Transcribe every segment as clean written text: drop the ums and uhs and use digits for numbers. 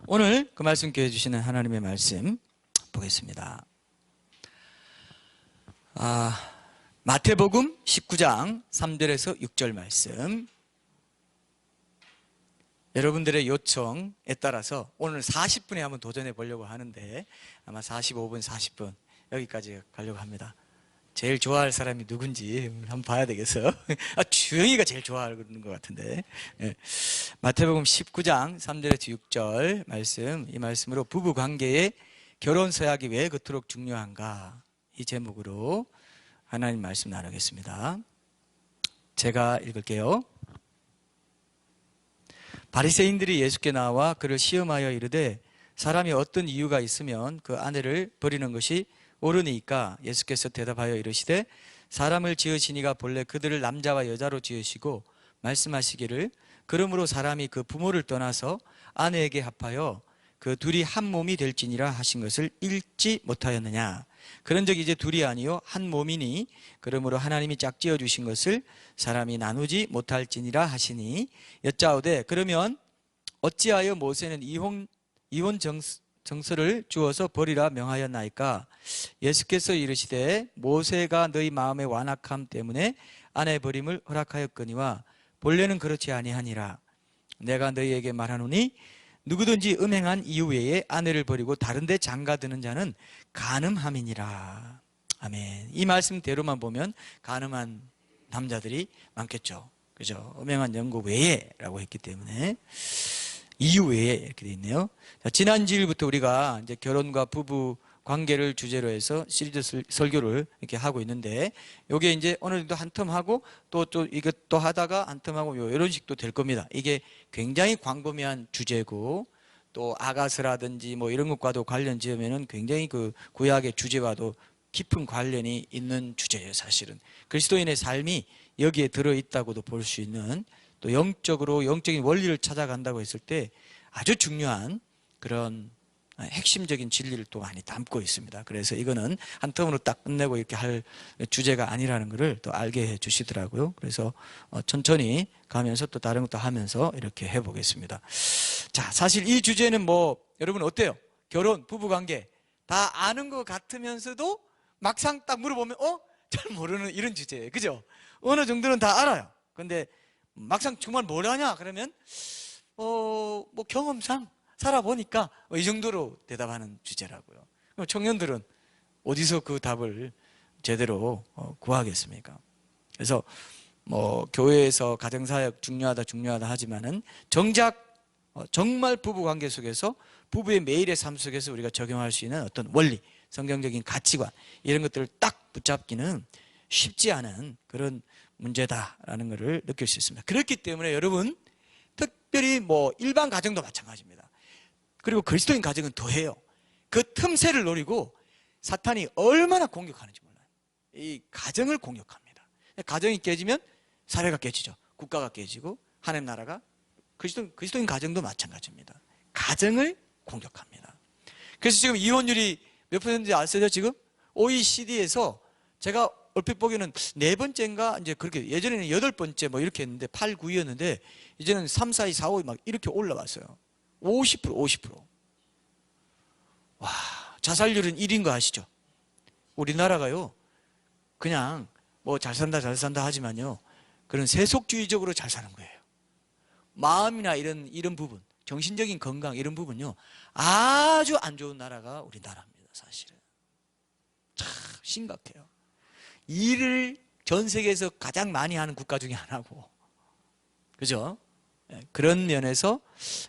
오늘 그 말씀 교해 주시는 하나님의 말씀 보겠습니다. 마태복음 19장 3절에서 6절 말씀. 여러분들의 요청에 따라서 오늘 40분에 한번 도전해 보려고 하는데 아마 45분, 40분 여기까지 가려고 합니다. 제일 좋아할 사람이 누군지 한번 봐야 되겠어요. 주영이가 제일 좋아하는 것 같은데. 마태복음 19장 3절에서 6절 말씀, 이 말씀으로 부부 관계에 결혼 서약이 왜 그토록 중요한가, 이 제목으로 하나님 말씀 나누겠습니다. 제가 읽을게요. 바리새인들이 예수께 나와 그를 시험하여 이르되 사람이 어떤 이유가 있으면 그 아내를 버리는 것이 옳으니까, 예수께서 대답하여 이르시되 사람을 지으시니가 본래 그들을 남자와 여자로 지으시고 말씀하시기를 그러므로 사람이 그 부모를 떠나서 아내에게 합하여 그 둘이 한 몸이 될지니라 하신 것을 읽지 못하였느냐. 그런즉 이제 둘이 아니요 한 몸이니 그러므로 하나님이 짝지어 주신 것을 사람이 나누지 못할지니라 하시니, 여짜오되 그러면 어찌하여 모세는 이혼 정서를 주어서 버리라 명하였나이까. 예수께서 이르시되 모세가 너희 마음의 완악함 때문에 아내 버림을 허락하였거니와 본래는 그렇지 아니하니라. 내가 너희에게 말하노니 누구든지 음행한 이유 외에 아내를 버리고 다른 데 장가드는 자는 간음함이니라. 아멘. 이 말씀대로만 보면 간음한 남자들이 많겠죠. 그죠? 음행한 연고 외에 라고 했기 때문에 이유 외에 이렇게 돼 있네요. 자, 지난 주일부터 우리가 이제 결혼과 부부 관계를 주제로 해서 시리즈 설교를 이렇게 하고 있는데, 요게 이제 오늘 정도 한 텀 하고 또 이것도 하다가 한 텀 하고 이런 식도 될 겁니다. 이게 굉장히 광범위한 주제고, 또 아가서라든지 뭐 이런 것과도 관련 지으면은 굉장히 그 구약의 주제와도 깊은 관련이 있는 주제예요. 사실은 그리스도인의 삶이 여기에 들어있다고도 볼 수 있는, 또 영적인 원리를 찾아간다고 했을 때 아주 중요한 그런 핵심적인 진리를 또 많이 담고 있습니다. 그래서 이거는 한 텀으로 딱 끝내고 이렇게 할 주제가 아니라는 것을 또 알게 해 주시더라고요. 그래서 천천히 가면서 또 다른 것도 하면서 이렇게 해보겠습니다. 자, 사실 이 주제는 뭐 여러분 어때요? 결혼, 부부관계 다 아는 것 같으면서도 막상 딱 물어보면 잘 모르는 이런 주제예요. 그죠? 어느 정도는 다 알아요. 근데 막상 정말 뭘 하냐 그러면 뭐 경험상 살아보니까 이 정도로 대답하는 주제라고요. 그럼 청년들은 어디서 그 답을 제대로 구하겠습니까? 그래서 뭐 교회에서 가정사역 중요하다 하지만은 정작 정말 부부관계 속에서 부부의 매일의 삶 속에서 우리가 적용할 수 있는 어떤 원리, 성경적인 가치관, 이런 것들을 딱 붙잡기는 쉽지 않은 그런 문제다라는 것을 느낄 수 있습니다. 그렇기 때문에 여러분, 특별히 뭐 일반 가정도 마찬가지입니다. 그리고 그리스도인 가정은 더해요. 그 틈새를 노리고 사탄이 얼마나 공격하는지 몰라요. 이 가정을 공격합니다. 가정이 깨지면 사회가 깨지죠. 국가가 깨지고 하나님 나라가, 그리스도인 가정도 마찬가지입니다. 가정을 공격합니다. 그래서 지금 이혼율이 몇 %인지 아세요? 지금 OECD에서 제가 얼핏 보기에는 4번째인가, 이제 그렇게, 예전에는 8번째 뭐 이렇게 했는데 8, 9위였는데 이제는 3, 4, 2, 4, 5막 이렇게 올라왔어요. 50%. 와, 자살률은 1인 거 아시죠? 우리나라가요, 그냥 뭐 잘 산다 하지만요, 그런 세속주의적으로 잘 사는 거예요. 마음이나 이런 부분, 정신적인 건강 이런 부분요, 아주 안 좋은 나라가 우리나라입니다. 사실은 참 심각해요. 일을 전 세계에서 가장 많이 하는 국가 중에 하나고, 그죠? 그런 면에서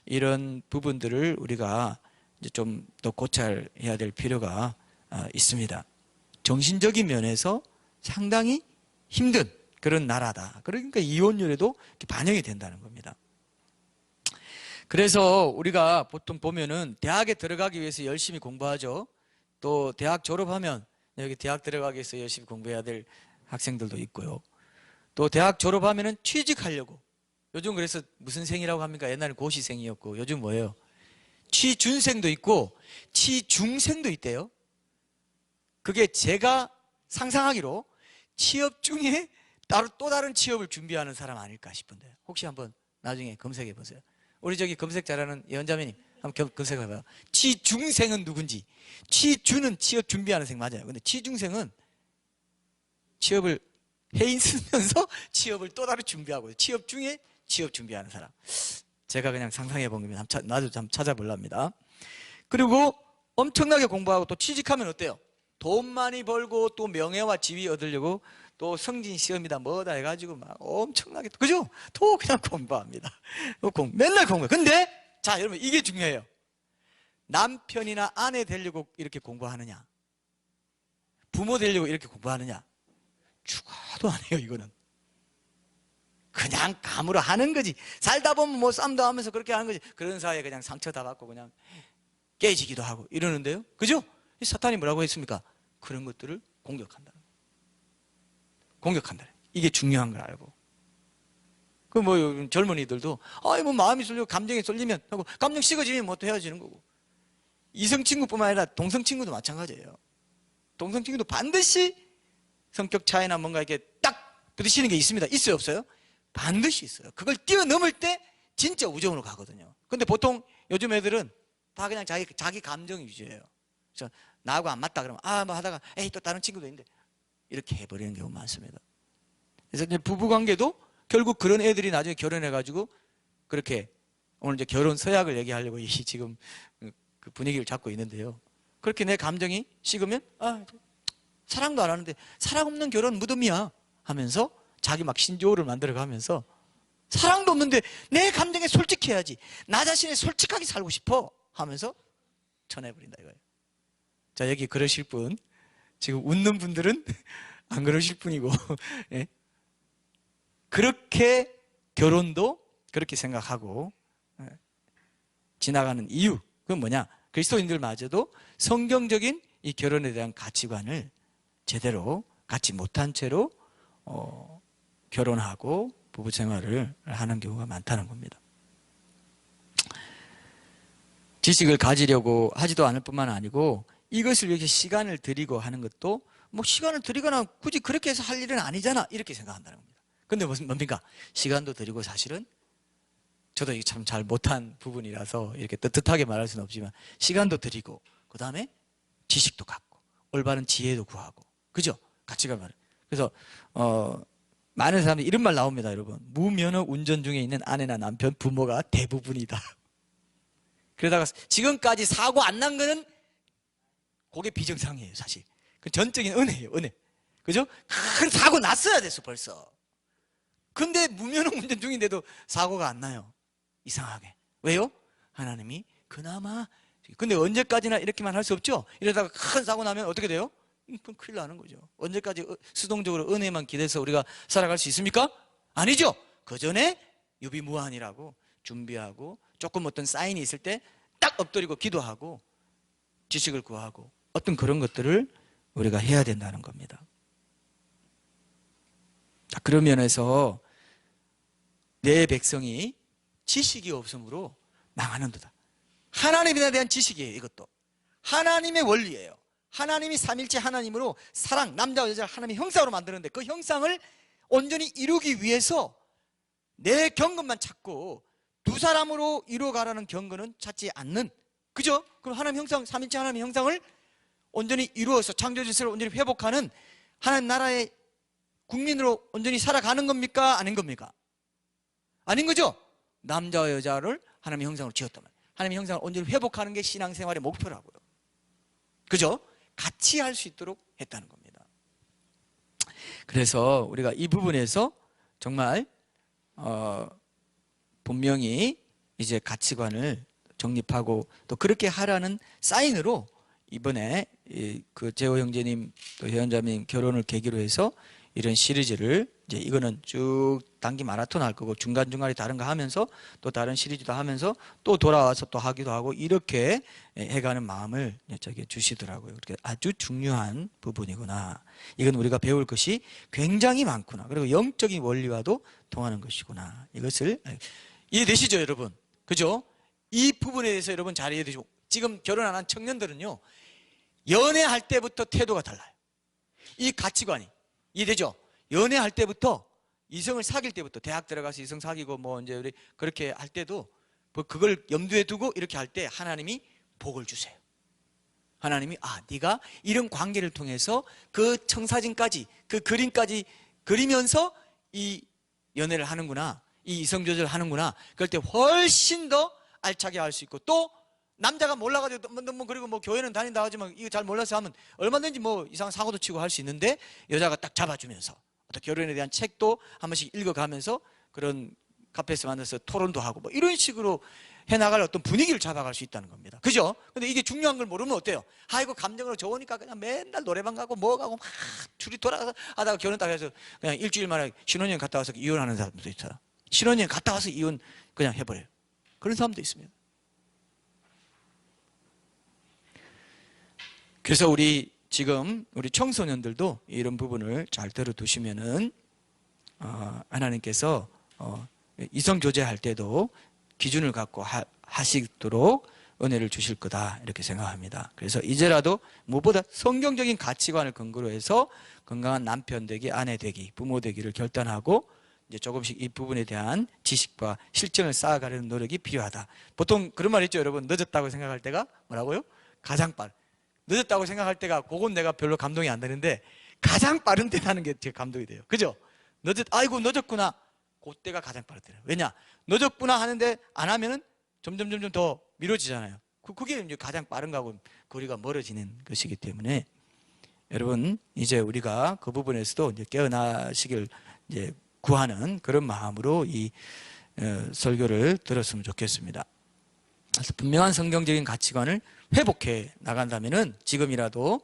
이런 부분들을 우리가 이제 좀 더 고찰해야 될 필요가 있습니다. 정신적인 면에서 상당히 힘든 그런 나라다. 그러니까 이혼율에도 반영이 된다는 겁니다. 그래서 우리가 보통 보면은 대학에 들어가기 위해서 열심히 공부하죠. 또 대학 졸업하면 여기 대학 들어가기 위해서 열심히 공부해야 될 학생들도 있고요. 또 대학 졸업하면은 취직하려고, 요즘 그래서 무슨 생이라고 합니까? 옛날에 고시생이었고 요즘 뭐예요? 취준생도 있고 취중생도 있대요. 그게 제가 상상하기로 취업 중에 또 다른 취업을 준비하는 사람 아닐까 싶은데, 혹시 한번 나중에 검색해 보세요. 우리 저기 검색 잘하는 예언자매님 한번 검색해봐요. 취중생은 누군지. 취주는 취업 준비하는 생 맞아요. 근데 취중생은 취업을 해 있으면서 취업을 또 다른 준비하고, 취업 중에 취업 준비하는 사람. 제가 그냥 상상해 본 겁니다. 나도 좀 찾아보랍니다. 그리고 엄청나게 공부하고 또 취직하면 어때요? 돈 많이 벌고 또 명예와 지위 얻으려고 또 성진 시험이다 뭐다 해가지고 막 엄청나게, 그죠? 또 그냥 공부합니다. 맨날 공부해요. 근데 자 여러분, 이게 중요해요. 남편이나 아내 되려고 이렇게 공부하느냐, 부모 되려고 이렇게 공부하느냐, 죽어도 안 해요. 이거는 그냥 감으로 하는 거지. 살다 보면 뭐 싸움도 하면서 그렇게 하는 거지. 그런 사이에 그냥 상처 다 받고 그냥 깨지기도 하고 이러는데요, 그죠? 사탄이 뭐라고 했습니까? 그런 것들을 공격한다. 공격한다. 이게 중요한 걸 알고. 그 뭐 젊은이들도 뭐 마음이 쏠리고 감정이 쏠리면 하고, 감정 식어지면 뭐 또 헤어지는 거고. 이성 친구뿐만 아니라 동성 친구도 마찬가지예요. 동성 친구도 반드시 성격 차이나 뭔가 이렇게 딱 부딪히는 게 있습니다. 있어요, 없어요? 반드시 있어요. 그걸 뛰어넘을 때 진짜 우정으로 가거든요. 근데 보통 요즘 애들은 다 그냥 자기 감정 위주예요. 그래서 나하고 안 맞다 그러면 뭐 하다가 에이 또 다른 친구도 있는데 이렇게 해버리는 경우 많습니다. 그래서 이제 부부관계도 결국 그런 애들이 나중에 결혼해가지고 그렇게, 오늘 이제 결혼 서약을 얘기하려고 지금 그 분위기를 잡고 있는데요. 그렇게 내 감정이 식으면 사랑도 안 하는데 사랑 없는 결혼 무덤이야 하면서 자기 막 신조어를 만들어가면서, 사랑도 없는데 내 감정에 솔직해야지, 나 자신에 솔직하게 살고 싶어 하면서 쳐내버린다 이거예요. 자, 여기 그러실 분, 지금 웃는 분들은 안 그러실 분이고 예? 그렇게 결혼도 그렇게 생각하고 지나가는 이유, 그건 뭐냐? 그리스도인들마저도 성경적인 이 결혼에 대한 가치관을 제대로 갖지 못한 채로 결혼하고 부부 생활을 하는 경우가 많다는 겁니다. 지식을 가지려고 하지도 않을 뿐만 아니고 이것을 위해서 시간을 들이고 하는 것도 뭐 시간을 들이거나 굳이 그렇게 해서 할 일은 아니잖아 이렇게 생각한다는 겁니다. 근데 뭡니까? 시간도 들이고, 사실은 저도 참 잘 못한 부분이라서 이렇게 떳떳하게 말할 수는 없지만 시간도 들이고, 그 다음에 지식도 갖고 올바른 지혜도 구하고, 그죠? 가치관 말을. 그래서 많은 사람들이 이런 말 나옵니다, 여러분. 무면허 운전 중에 있는 아내나 남편, 부모가 대부분이다. 그러다가 지금까지 사고 안 난 거는 그게 비정상이에요, 사실. 그 전적인 은혜예요, 은혜. 그죠? 큰 사고 났어야 됐어, 벌써. 근데 무면허 운전 중인데도 사고가 안 나요. 이상하게. 왜요? 하나님이 그나마. 근데 언제까지나 이렇게만 할 수 없죠? 이러다가 큰 사고 나면 어떻게 돼요? 그럼 큰일 나는 거죠. 언제까지 수동적으로 은혜만 기대서 우리가 살아갈 수 있습니까? 아니죠. 그 전에 유비무환이라고 준비하고, 조금 어떤 사인이 있을 때 딱 엎드리고 기도하고 지식을 구하고, 어떤 그런 것들을 우리가 해야 된다는 겁니다. 자, 그런 면에서 내 백성이 지식이 없으므로 망하는도다. 하나님에 대한 지식이에요. 이것도 하나님의 원리예요. 하나님이 삼일체 하나님으로 사랑, 남자와 여자를 하나님의 형상으로 만드는데, 그 형상을 온전히 이루기 위해서 내 경건만 찾고 두 사람으로 이루어가라는 경건은 찾지 않는, 그죠? 그럼 하나님 형상, 삼일체 하나님의 형상을 온전히 이루어서 창조주 질서를 온전히 회복하는 하나님 나라의 국민으로 온전히 살아가는 겁니까? 아닌 겁니까? 아닌 거죠? 남자와 여자를 하나님의 형상으로 지었단 말이에요. 하나님의 형상을 온전히 회복하는 게 신앙생활의 목표라고요. 그죠? 같이 할 수 있도록 했다는 겁니다. 그래서 우리가 이 부분에서 정말 분명히 이제 가치관을 정립하고 또 그렇게 하라는 사인으로, 이번에 그 재호 형제님 또 혜연자님 결혼을 계기로 해서 이런 시리즈를, 이제 이거는 쭉 단기 마라톤 할 거고 중간중간에 다른 거 하면서 또 다른 시리즈도 하면서 또 돌아와서 또 하기도 하고, 이렇게 해가는 마음을 저기 주시더라고요. 그렇게 아주 중요한 부분이구나. 이건 우리가 배울 것이 굉장히 많구나. 그리고 영적인 원리와도 통하는 것이구나. 이것을 이해되시죠, 여러분? 그죠? 이 부분에 대해서 여러분 잘 이해되시고, 지금 결혼 안 한 청년들은요, 연애할 때부터 태도가 달라요. 이 가치관이 이해되죠? 연애할 때부터, 이성을 사귈 때부터, 대학 들어가서 이성 사귀고 뭐 이제 우리 그렇게 할 때도 그걸 염두에 두고 이렇게 할 때 하나님이 복을 주세요. 하나님이 네가 이런 관계를 통해서 그 청사진까지 그 그림까지 그리면서 이 연애를 하는구나, 이 이성 조절을 하는구나. 그럴 때 훨씬 더 알차게 할 수 있고, 또 남자가 몰라가지고 그리고 뭐 교회는 다닌다 하지만 이거 잘 몰라서 하면 얼마든지 뭐 이상한 사고도 치고 할 수 있는데, 여자가 딱 잡아주면서 어떤 결혼에 대한 책도 한 번씩 읽어가면서 그런 카페에서 만나서 토론도 하고 뭐 이런 식으로 해나갈 어떤 분위기를 잡아갈 수 있다는 겁니다. 그죠? 근데 이게 중요한 걸 모르면 어때요? 아이고 감정으로 좋으니까 그냥 맨날 노래방 가고 뭐 가고 막 줄이 돌아가서 하다가 결혼 딱 해서 그냥 일주일 만에 신혼여행 갔다 와서 이혼하는 사람도 있어요. 신혼여행 갔다 와서 이혼 그냥 해버려요. 그런 사람도 있습니다. 그래서 우리 청소년들도 이런 부분을 잘 들어두시면은 하나님께서 이성 교제할 때도 기준을 갖고 하시도록 은혜를 주실 거다, 이렇게 생각합니다. 그래서 이제라도 무엇보다 성경적인 가치관을 근거로 해서 건강한 남편 되기, 아내 되기, 부모 되기를 결단하고 이제 조금씩 이 부분에 대한 지식과 실천을 쌓아가려는 노력이 필요하다. 보통 그런 말 있죠, 여러분. 늦었다고 생각할 때가 뭐라고요? 가장 빠른. 늦었다고 생각할 때가, 그건 내가 별로 감동이 안 되는데 가장 빠른 때라는 게 제 감동이 돼요. 그죠? 아이고 늦었구나. 그때가 가장 빠르더라고요. 왜냐? 늦었구나 하는데 안 하면은 점점 더 미뤄지잖아요. 그게 이제 가장 빠른 거하고 거리가 멀어지는 것이기 때문에, 여러분 이제 우리가 그 부분에서도 이제 깨어나시길 이제 구하는 그런 마음으로 이 설교를 들었으면 좋겠습니다. 그래서 분명한 성경적인 가치관을 회복해 나간다면은 지금이라도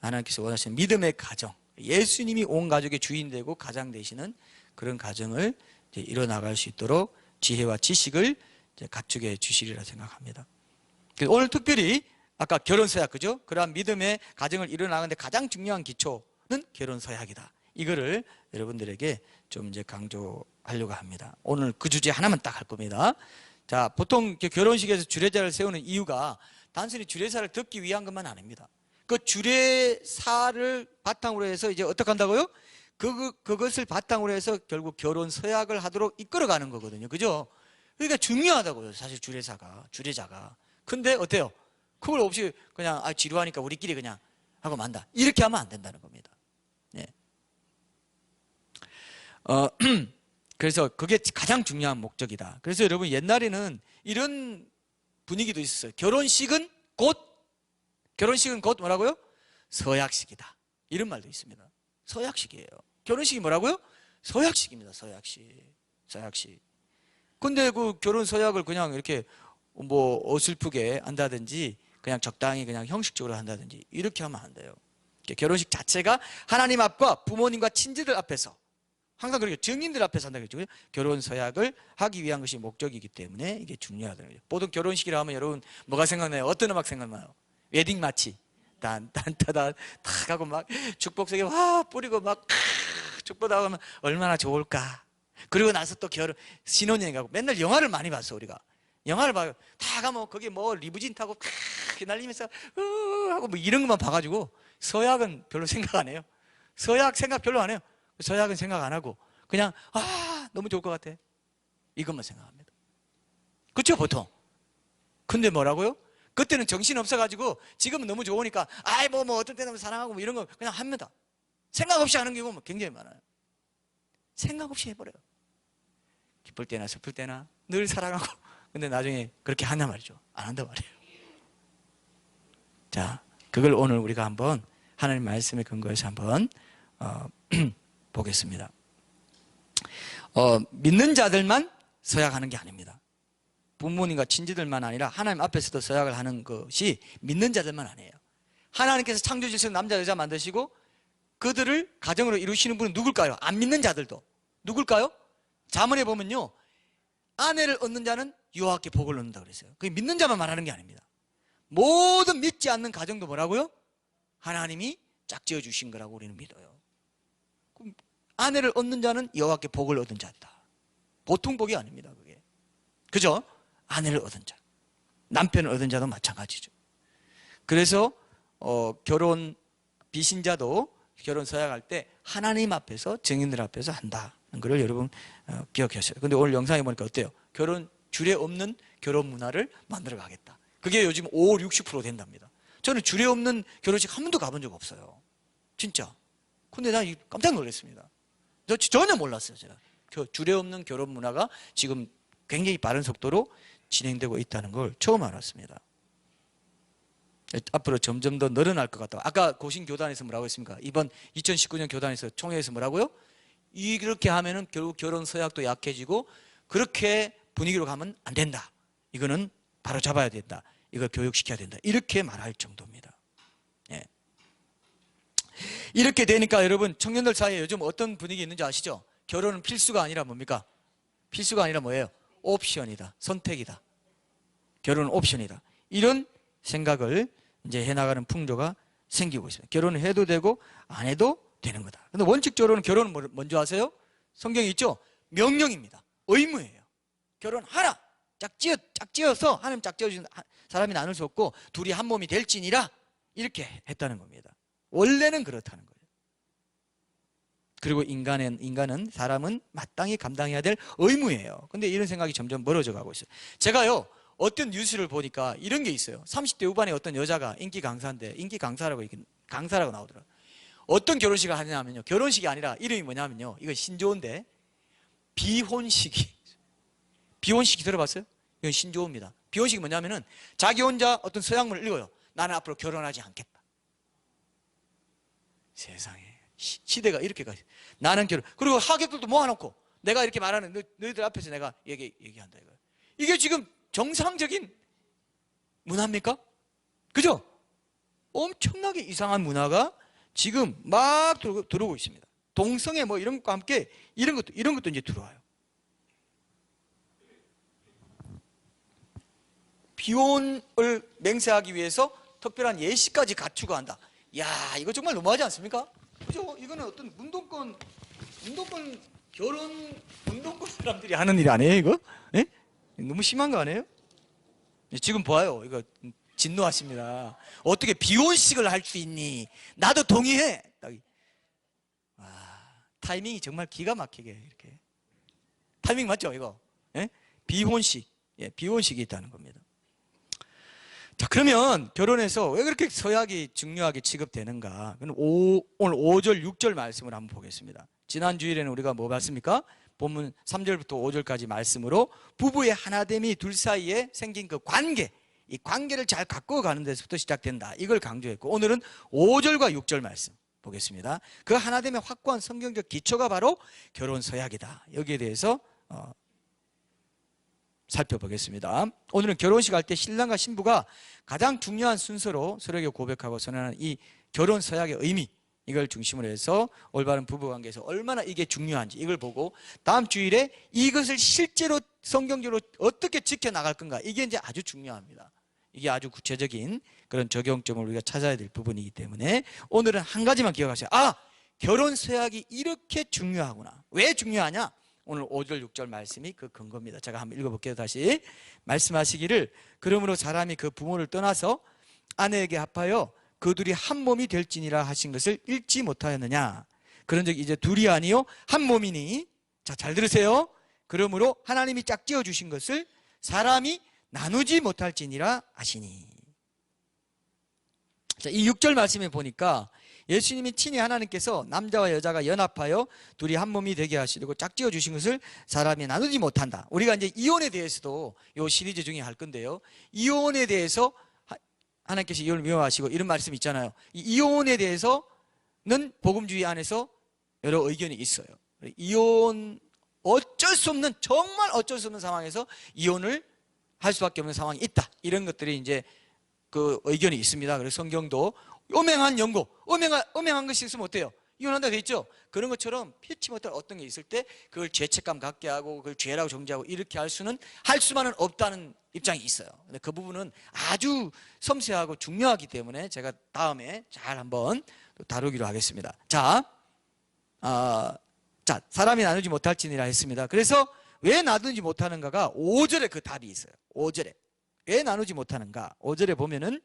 하나님께서 원하시는 믿음의 가정, 예수님이 온 가족의 주인 되고 가장 되시는 그런 가정을 이제 이뤄나갈 수 있도록 지혜와 지식을 이제 갖추게 주시리라 생각합니다. 오늘 특별히 아까 결혼 서약, 그죠? 그러한 믿음의 가정을 이뤄나가는데 가장 중요한 기초는 결혼 서약이다. 이거를 여러분들에게 좀 이제 강조하려고 합니다. 오늘 그 주제 하나만 딱 할 겁니다. 자, 보통 결혼식에서 주례자를 세우는 이유가 단순히 주례사를 듣기 위한 것만 아닙니다. 그 주례사를 바탕으로 해서 이제 어떻게 한다고요? 그것을 바탕으로 해서 결국 결혼 서약을 하도록 이끌어가는 거거든요. 그죠? 그러니까 중요하다고요, 사실 주례자가. 근데 어때요? 그걸 없이 그냥 지루하니까 우리끼리 그냥 하고 만다, 이렇게 하면 안 된다는 겁니다. 네. 그래서 그게 가장 중요한 목적이다. 그래서 여러분 옛날에는 이런 분위기도 있었어요. 결혼식은 곧 뭐라고요? 서약식이다, 이런 말도 있습니다. 서약식이에요. 결혼식이 뭐라고요? 서약식입니다. 서약식. 근데 그 결혼 서약을 그냥 이렇게 뭐 어설프게 한다든지 그냥 적당히 그냥 형식적으로 한다든지 이렇게 하면 안 돼요. 결혼식 자체가 하나님 앞과 부모님과 친지들 앞에서, 항상 그렇게 증인들 앞에서 한다고 했죠. 결혼 서약을 하기 위한 것이 목적이기 때문에 이게 중요하다는 거죠. 보통 결혼식이라 하면 여러분 뭐가 생각나요? 어떤 음악 생각나요? 웨딩 마치 딴딴따다 탁 하고 막 축복석에 와 뿌리고 막 축복하고 하면 얼마나 좋을까. 그리고 나서 또 신혼여행 가고, 맨날 영화를 많이 봤어. 우리가 영화를 봐요. 다 가면 거기 뭐 리무진 타고 날리면서 하고 뭐 이런 것만 봐가지고 서약은 별로 생각 안 해요. 서약 생각 별로 안 해요. 서약은 생각 안 하고 그냥 너무 좋을 것 같아, 이것만 생각합니다. 그렇죠, 보통. 근데 뭐라고요? 그때는 정신 없어가지고, 지금은 너무 좋으니까 뭐 어떤 때는 사랑하고 뭐 이런 거 그냥 합니다. 생각 없이 하는 경우는 굉장히 많아요. 생각 없이 해버려요. 기쁠 때나 슬플 때나 늘 사랑하고. 근데 나중에 그렇게 한단 말이죠. 안 한단 말이에요. 자, 그걸 오늘 우리가 한번 하나님 말씀에 근거해서 한번 보겠습니다. 믿는 자들만 서약하는 게 아닙니다. 부모님과 친지들만 아니라 하나님 앞에서도 서약을 하는 것이 믿는 자들만 아니에요. 하나님께서 창조 질서 남자 여자 만드시고 그들을 가정으로 이루시는 분은 누굴까요? 안 믿는 자들도. 누굴까요? 잠언에 보면요, 아내를 얻는 자는 여호와께 복을 얻는다 그랬어요. 그게 믿는 자만 말하는 게 아닙니다. 모든 믿지 않는 가정도 뭐라고요? 하나님이 짝지어 주신 거라고 우리는 믿어요. 그럼 아내를 얻는 자는 여호와께 복을 얻은 자다. 보통 복이 아닙니다, 그게. 그죠? 아내를 얻은 자, 남편을 얻은 자도 마찬가지죠. 그래서 결혼 비신자도 결혼 서약할 때 하나님 앞에서, 증인들 앞에서 한다는 것을 여러분 기억하셔요. 근데 오늘 영상에 보니까 어때요? 결혼 주례 없는 결혼 문화를 만들어 가겠다. 그게 요즘 50, 60% 된답니다. 저는 주례 없는 결혼식 한 번도 가본 적 없어요. 진짜. 근데 나 깜짝 놀랐습니다. 전혀 몰랐어요. 제가 주례 없는 결혼 문화가 지금 굉장히 빠른 속도로 진행되고 있다는 걸 처음 알았습니다. 앞으로 점점 더 늘어날 것 같다. 아까 고신교단에서 뭐라고 했습니까? 이번 2019년 교단에서 총회에서 뭐라고요? 이렇게 하면은 결국 결혼 서약도 약해지고 그렇게 분위기로 가면 안 된다. 이거는 바로 잡아야 된다. 이걸 교육시켜야 된다. 이렇게 말할 정도입니다. 예. 이렇게 되니까 여러분 청년들 사이에 요즘 어떤 분위기 있는지 아시죠? 결혼은 필수가 아니라 뭡니까? 필수가 아니라 뭐예요? 옵션이다. 선택이다. 결혼은 옵션이다. 이런 생각을 이제 해나가는 풍조가 생기고 있습니다. 결혼을 해도 되고 안 해도 되는 거다. 근데 원칙적으로는 결혼은 먼저 하세요? 성경에 있죠? 명령입니다. 의무예요. 결혼하라. 짝지어서 하나님 짝지어주신 사람이 나눌 수 없고 둘이 한 몸이 될지니라 이렇게 했다는 겁니다. 원래는 그렇다는 거예요. 그리고 인간은 사람은 마땅히 감당해야 될 의무예요. 근데 이런 생각이 점점 멀어져 가고 있어요. 제가요 어떤 뉴스를 보니까 이런 게 있어요. 30대 후반에 어떤 여자가 인기 강사인데 인기 강사라고 나오더라고요. 어떤 결혼식을 하냐면요. 결혼식이 아니라 이름이 뭐냐면요. 이거 신조어인데 비혼식이. 비혼식이 들어봤어요? 이건 신조어입니다. 비혼식이 뭐냐면은 자기 혼자 어떤 서약문을 읽어요. 나는 앞으로 결혼하지 않겠다. 세상에 시대가 이렇게 가요. 나는 결혼. 그리고 하객들도 모아놓고 내가 이렇게 말하는 너희들 앞에서 내가 얘기한다 이거예요. 이게 지금 정상적인 문화입니까? 그죠? 엄청나게 이상한 문화가 지금 막 들어오고 있습니다. 동성애 뭐 이런 것과 함께 이런 것도 이제 들어와요. 비혼을 맹세하기 위해서 특별한 예시까지 갖추고 한다. 야, 이거 정말 너무하지 않습니까? 그죠? 이거는 어떤 결혼 운동권 사람들이 하는 일 아니에요, 이거? 예? 너무 심한 거 아니에요? 지금 봐요. 이거 진노하십니다. 어떻게 비혼식을 할 수 있니? 나도 동의해. 와, 타이밍이 정말 기가 막히게 이렇게. 타이밍 맞죠, 이거? 예? 비혼식. 예, 비혼식이 있다는 겁니다. 자, 그러면 결혼해서 왜 그렇게 서약이 중요하게 취급되는가? 오늘 5절, 6절 말씀을 한번 보겠습니다. 지난 주일에는 우리가 뭐 봤습니까? 본문 3절부터 5절까지 말씀으로 부부의 하나됨이 둘 사이에 생긴 그 관계, 이 관계를 잘 갖고 가는 데서부터 시작된다. 이걸 강조했고 오늘은 5절과 6절 말씀 보겠습니다. 그 하나됨의 확고한 성경적 기초가 바로 결혼 서약이다. 여기에 대해서 살펴보겠습니다. 오늘은 결혼식 할 때 신랑과 신부가 가장 중요한 순서로 서로에게 고백하고 선언하는 이 결혼 서약의 의미, 이걸 중심으로 해서 올바른 부부관계에서 얼마나 이게 중요한지 이걸 보고 다음 주일에 이것을 실제로 성경적으로 어떻게 지켜나갈 건가, 이게 이제 아주 중요합니다. 이게 아주 구체적인 그런 적용점을 우리가 찾아야 될 부분이기 때문에 오늘은 한 가지만 기억하세요. 아, 결혼 서약이 이렇게 중요하구나. 왜 중요하냐? 오늘 5절 6절 말씀이 그 근거입니다. 제가 한번 읽어볼게요. 다시 말씀하시기를 그러므로 사람이 그 부모를 떠나서 아내에게 합하여 그 둘이 한 몸이 될지니라 하신 것을 읽지 못하였느냐. 그런즉 이제 둘이 아니요 한 몸이니. 자, 잘 들으세요. 그러므로 하나님이 짝지어 주신 것을 사람이 나누지 못할지니라 하시니. 자, 이 6절 말씀에 보니까 예수님이 친히 하나님께서 남자와 여자가 연합하여 둘이 한 몸이 되게 하시려고 짝지어 주신 것을 사람이 나누지 못한다. 우리가 이제 이혼에 대해서도 이 시리즈 중에 할 건데요. 이혼에 대해서 하나님께서 이혼을 미워하시고 이런 말씀 있잖아요. 이 이혼에 대해서는 복음주의 안에서 여러 의견이 있어요. 이혼 어쩔 수 없는, 정말 어쩔 수 없는 상황에서 이혼을 할 수밖에 없는 상황이 있다. 이런 것들이 이제 그 의견이 있습니다. 그래서 성경도 엄행한 연고, 엄행한 것이 있으면 어때요? 이혼한다 돼 있죠? 그런 것처럼 피치 못할 어떤 게 있을 때 그걸 죄책감 갖게 하고 그걸 죄라고 정죄하고 이렇게 할 수만은 없다는 입장이 있어요. 근데 그 부분은 아주 섬세하고 중요하기 때문에 제가 다음에 잘 한번 다루기로 하겠습니다. 자, 사람이 나누지 못할지니라 했습니다. 그래서 왜 나누지 못하는가가 5절에 그 답이 있어요. 5절에. 왜 나누지 못하는가? 5절에 보면은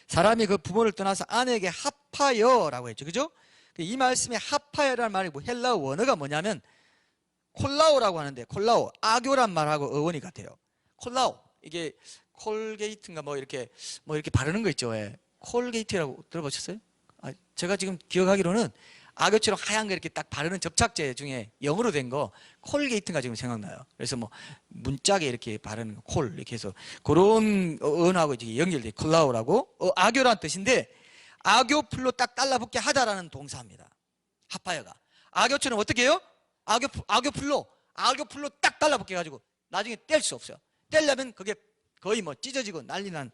사람이 그 부모를 떠나서 아내에게 합하여라고 했죠. 그죠? 이 말씀에 합하여라는 말이 헬라어 원어가 뭐냐면 콜라오라고 하는데, 콜라오, 악교란 말하고 어원이 같아요. 콜라오, 이게 콜게이트인가 뭐 이렇게 바르는 거 있죠. 예. 콜게이트라고 들어보셨어요? 제가 지금 기억하기로는 악교처럼 하얀 거 이렇게 딱 바르는 접착제 중에 영어로 된 거 콜게이트가 지금 생각나요. 그래서 뭐 문짝에 이렇게 바르는 거, 콜 이렇게 해서 그런 어원하고 이제 연결돼 콜라오라고 악교란 뜻인데, 악교풀로 딱 달라붙게 하다라는 동사입니다. 하파야가 악교처럼 어떻게 해요? 악교풀로 딱 달라붙게 가지고 나중에 뗄 수 없어요. 떼려면 그게 거의 뭐 찢어지고 난리난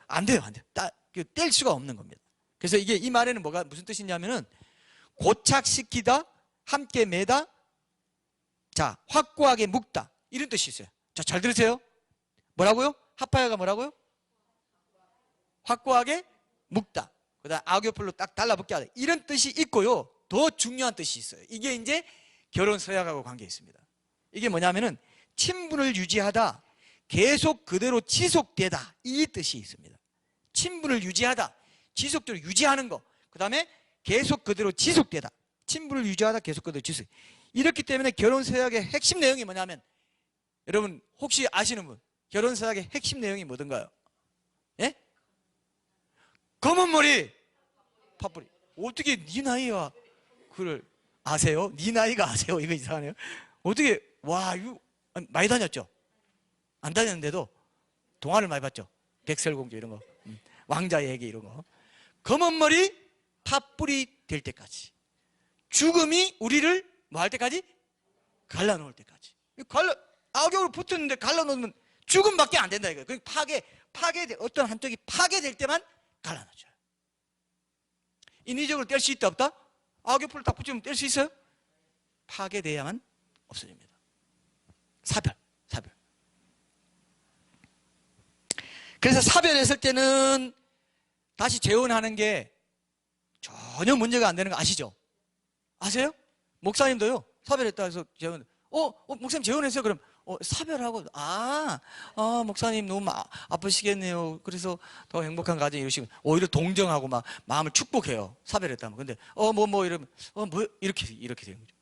안 돼요. 뗄 수가 없는 겁니다. 그래서 이게 이 말에는 무슨 뜻이냐면은 고착시키다, 함께 매다, 자 확고하게 묶다 이런 뜻이 있어요. 자, 잘 들으세요. 뭐라고요? 하파야가 뭐라고요? 확고하게 묶다. 그다음 악교풀로 딱 달라붙게 하다 이런 뜻이 있고요. 더 중요한 뜻이 있어요. 이게 이제 결혼 서약하고 관계 있습니다. 이게 뭐냐면은 친분을 유지하다, 계속 그대로 지속되다 이 뜻이 있습니다. 친분을 유지하다, 지속적으로 유지하는 거. 그 다음에 계속 그대로 지속되다. 친분을 유지하다, 계속 그대로 지속. 이렇기 때문에 결혼 서약의 핵심 내용이 뭐냐면, 여러분 혹시 아시는 분, 결혼 서약의 핵심 내용이 뭐든가요? 예? 검은 머리, 팥뿌리. 어떻게 네 나이가 그걸 아세요? 네 나이가 아세요? 이거 이상하네요. 어떻게, 와, 이거 많이 다녔죠? 안 다녔는데도 동화를 많이 봤죠? 백설공주 이런 거, 왕자의 얘기 이런 거. 검은 머리, 팥뿌리 될 때까지. 죽음이 우리를 뭐 할 때까지? 갈라놓을 때까지. 악역으로 붙었는데 갈라놓으면 죽음밖에 안 된다 이거예요. 어떤 한쪽이 파괴될 때만 갈라놓죠. 인위적으로 뗄 수 있다 없다? 악역풀을 딱 붙이면 뗄 수 있어요? 파괴돼야만 없어집니다. 사별. 그래서 사별했을 때는 다시 재혼하는 게 전혀 문제가 안 되는 거 아시죠? 아세요? 목사님도요, 사별했다 해서 재혼, 목사님 재혼했어요? 그럼, 사별하고, 목사님 너무 아프시겠네요. 그래서 더 행복한 가정 이루시고, 오히려 동정하고 막 마음을 축복해요. 사별했다면. 근데, 이러면, 이렇게 되는 거죠.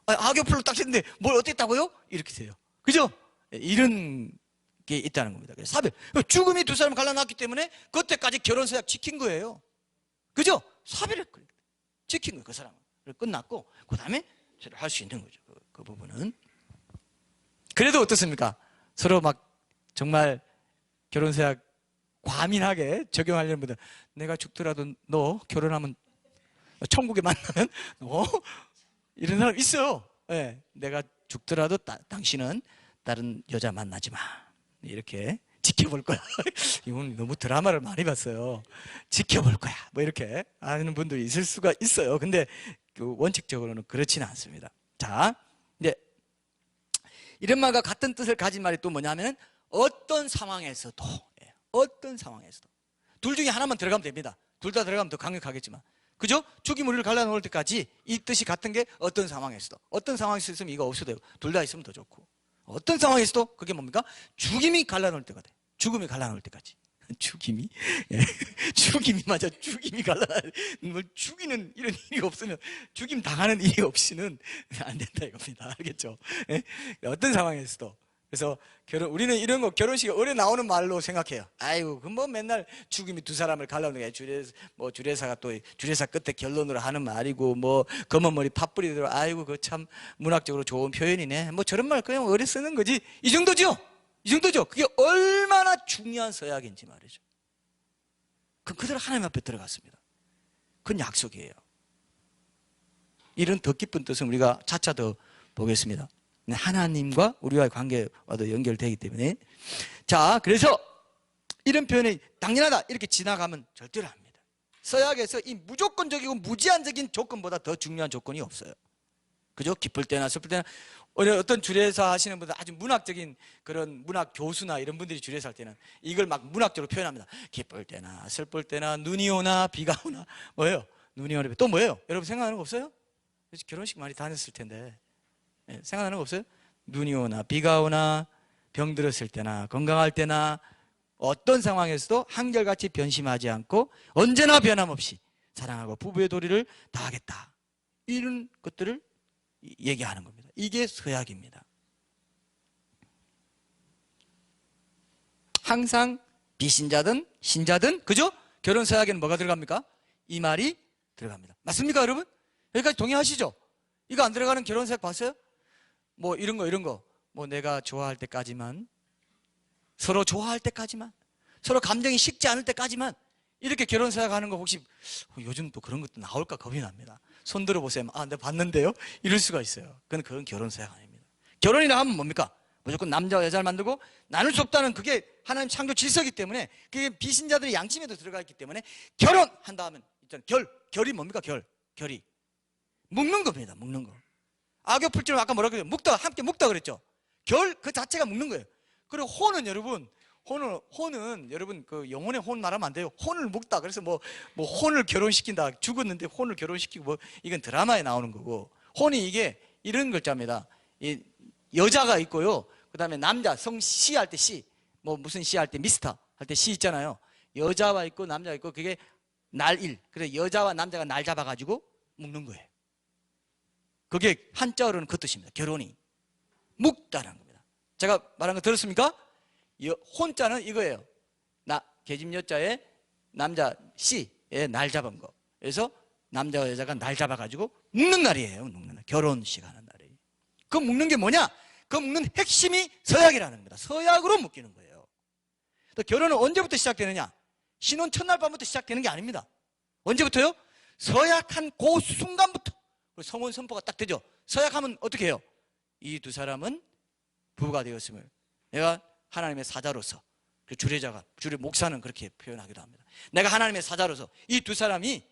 악역풀로 딱 했는데 뭘 어땠다고요? 이렇게 돼요. 그죠? 이런 게 있다는 겁니다. 사별. 죽음이 두 사람 갈라놨기 때문에 그때까지 결혼 서약 지킨 거예요. 그죠? 사별했거든요. 지킨 거예요. 그 사람은. 끝났고, 그 다음에 저를 할 수 있는 거죠. 그 부분은. 그래도 어떻습니까? 서로 막 정말 결혼 서약 과민하게 적용하려는 분들, 내가 죽더라도 너 결혼하면 천국에 만나면 이런 사람 있어요. 네, 내가 죽더라도 당신은 다른 여자 만나지 마. 이렇게 지켜볼 거야. 이건 너무 드라마를 많이 봤어요. 지켜볼 거야. 뭐 이렇게 하는 분들이 있을 수가 있어요. 근데 원칙적으로는 그렇지는 않습니다. 자, 이제 이런 말과 같은 뜻을 가진 말이 또 뭐냐면, 어떤 상황에서도 둘 중에 하나만 들어가면 됩니다. 둘 다 들어가면 더 강력하겠지만, 그죠? 죽임 우리를 갈라놓을 때까지 이 뜻이 같은 게 어떤 상황에서도. 어떤 상황에서 있으면 이거 없어도 되고, 둘 다 있으면 더 좋고, 어떤 상황에서도 그게 뭡니까? 죽임이 갈라놓을 때가 돼. 죽음이 갈라놓을 때까지. 죽임이? 예. 죽임이 맞아. 죽임이 뭘 죽이는 이런 일이 없으면, 죽임 당하는 일이 없이는 안 된다 이겁니다. 알겠죠? 예? 어떤 상황에서도. 그래서 우리는 이런 거 결혼식에 오래 나오는 말로 생각해요. 아이고, 그 뭐 맨날 죽임이 두 사람을 갈라놓는 게 주례사가 또 주례사 끝에 결론으로 하는 말이고, 뭐 검은 머리 팥뿌리 들어. 아이고, 그 참 문학적으로 좋은 표현이네. 뭐 저런 말 그냥 오래 쓰는 거지. 이 정도죠. 그게 얼마나 중요한 서약인지 말이죠. 그대로 하나님 앞에 들어갔습니다. 그건 약속이에요. 이런 더 깊은 뜻은 우리가 차차 더 보겠습니다. 하나님과 우리와의 관계와도 연결되기 때문에. 자, 그래서 이런 표현이 당연하다 이렇게 지나가면 절대로 안 합니다. 서약에서 이 무조건적이고 무제한적인 조건보다 더 중요한 조건이 없어요. 그죠? 기쁠 때나 슬플 때나. 어떤 주례사 하시는 분들, 아주 문학적인 그런 문학 교수나 이런 분들이 주례사 할 때는 이걸 막 문학적으로 표현합니다. 기쁠 때나 슬플 때나, 눈이 오나 비가 오나. 뭐예요? 눈이 오나 또 뭐예요? 여러분 생각나는 거 없어요? 결혼식 많이 다녔을 텐데. 네, 생각나는 거 없어요? 눈이 오나 비가 오나, 병들었을 때나 건강할 때나, 어떤 상황에서도 한결같이 변심하지 않고 언제나 변함없이 사랑하고 부부의 도리를 다하겠다. 이런 것들을 얘기하는 겁니다. 이게 서약입니다. 항상 비신자든 신자든 그죠? 결혼 서약에는 뭐가 들어갑니까? 이 말이 들어갑니다. 맞습니까 여러분? 여기까지 동의하시죠? 이거 안 들어가는 결혼 서약 봤어요? 뭐 이런 거 뭐 내가 좋아할 때까지만, 서로 좋아할 때까지만, 서로 감정이 식지 않을 때까지만 이렇게 결혼 서약하는 거 혹시 요즘 또 그런 것도 나올까 겁이 납니다. 손 들어보세요. 아, 내가 봤는데요? 이럴 수가 있어요. 그건 결혼 서약 아닙니다. 결혼이라 하면 뭡니까? 무조건 남자와 여자를 만들고 나눌 수 없다는 그게 하나님 창조 질서이기 때문에, 그게 비신자들의 양심에도 들어가 있기 때문에 결혼한다 하면 일단 결이 뭡니까? 결이 묶는 겁니다. 묶는 거. 악교풀처럼 아까 뭐라고 그랬죠? 묶다, 함께 묶다 그랬죠? 그 자체가 묶는 거예요. 그리고 혼은 여러분, 혼은 여러분 그 영혼의 혼 말하면 안 돼요. 혼을 묶다. 그래서 뭐 혼을 결혼시킨다. 죽었는데 혼을 결혼시키고 뭐 이건 드라마에 나오는 거고, 혼이 이게 이런 글자입니다. 이 여자가 있고요. 그 다음에 남자, 성 씨 할 때 씨, 뭐 무슨 씨 할 때 미스터 할 때 씨 있잖아요. 여자와 있고 남자가 있고 그게 날일. 그래서 여자와 남자가 날 잡아가지고 묶는 거예요. 그게 한자어로는 그 뜻입니다. 결혼이 묶다라는 겁니다. 제가 말한 거 들었습니까? 혼자는 이거예요. 계집 여자에 남자 씨에 날 잡은 거. 그래서 남자와 여자가 날 잡아가지고 묶는 날이에요. 묶는 날. 결혼식 하는 날이. 그 묶는 게 뭐냐? 그 묶는 핵심이 서약이라는 겁니다. 서약으로 묶이는 거예요. 또 결혼은 언제부터 시작되느냐? 신혼 첫날 밤부터 시작되는 게 아닙니다. 언제부터요? 서약한 그 순간부터. 성혼 선포가 딱 되죠. 서약하면 어떻게 해요? 이 두 사람은 부부가 되었음을 내가 하나님의 사자로서, 그 주례 목사는 그렇게 표현하기도 합니다. 내가 하나님의 사자로서 이 두 사람이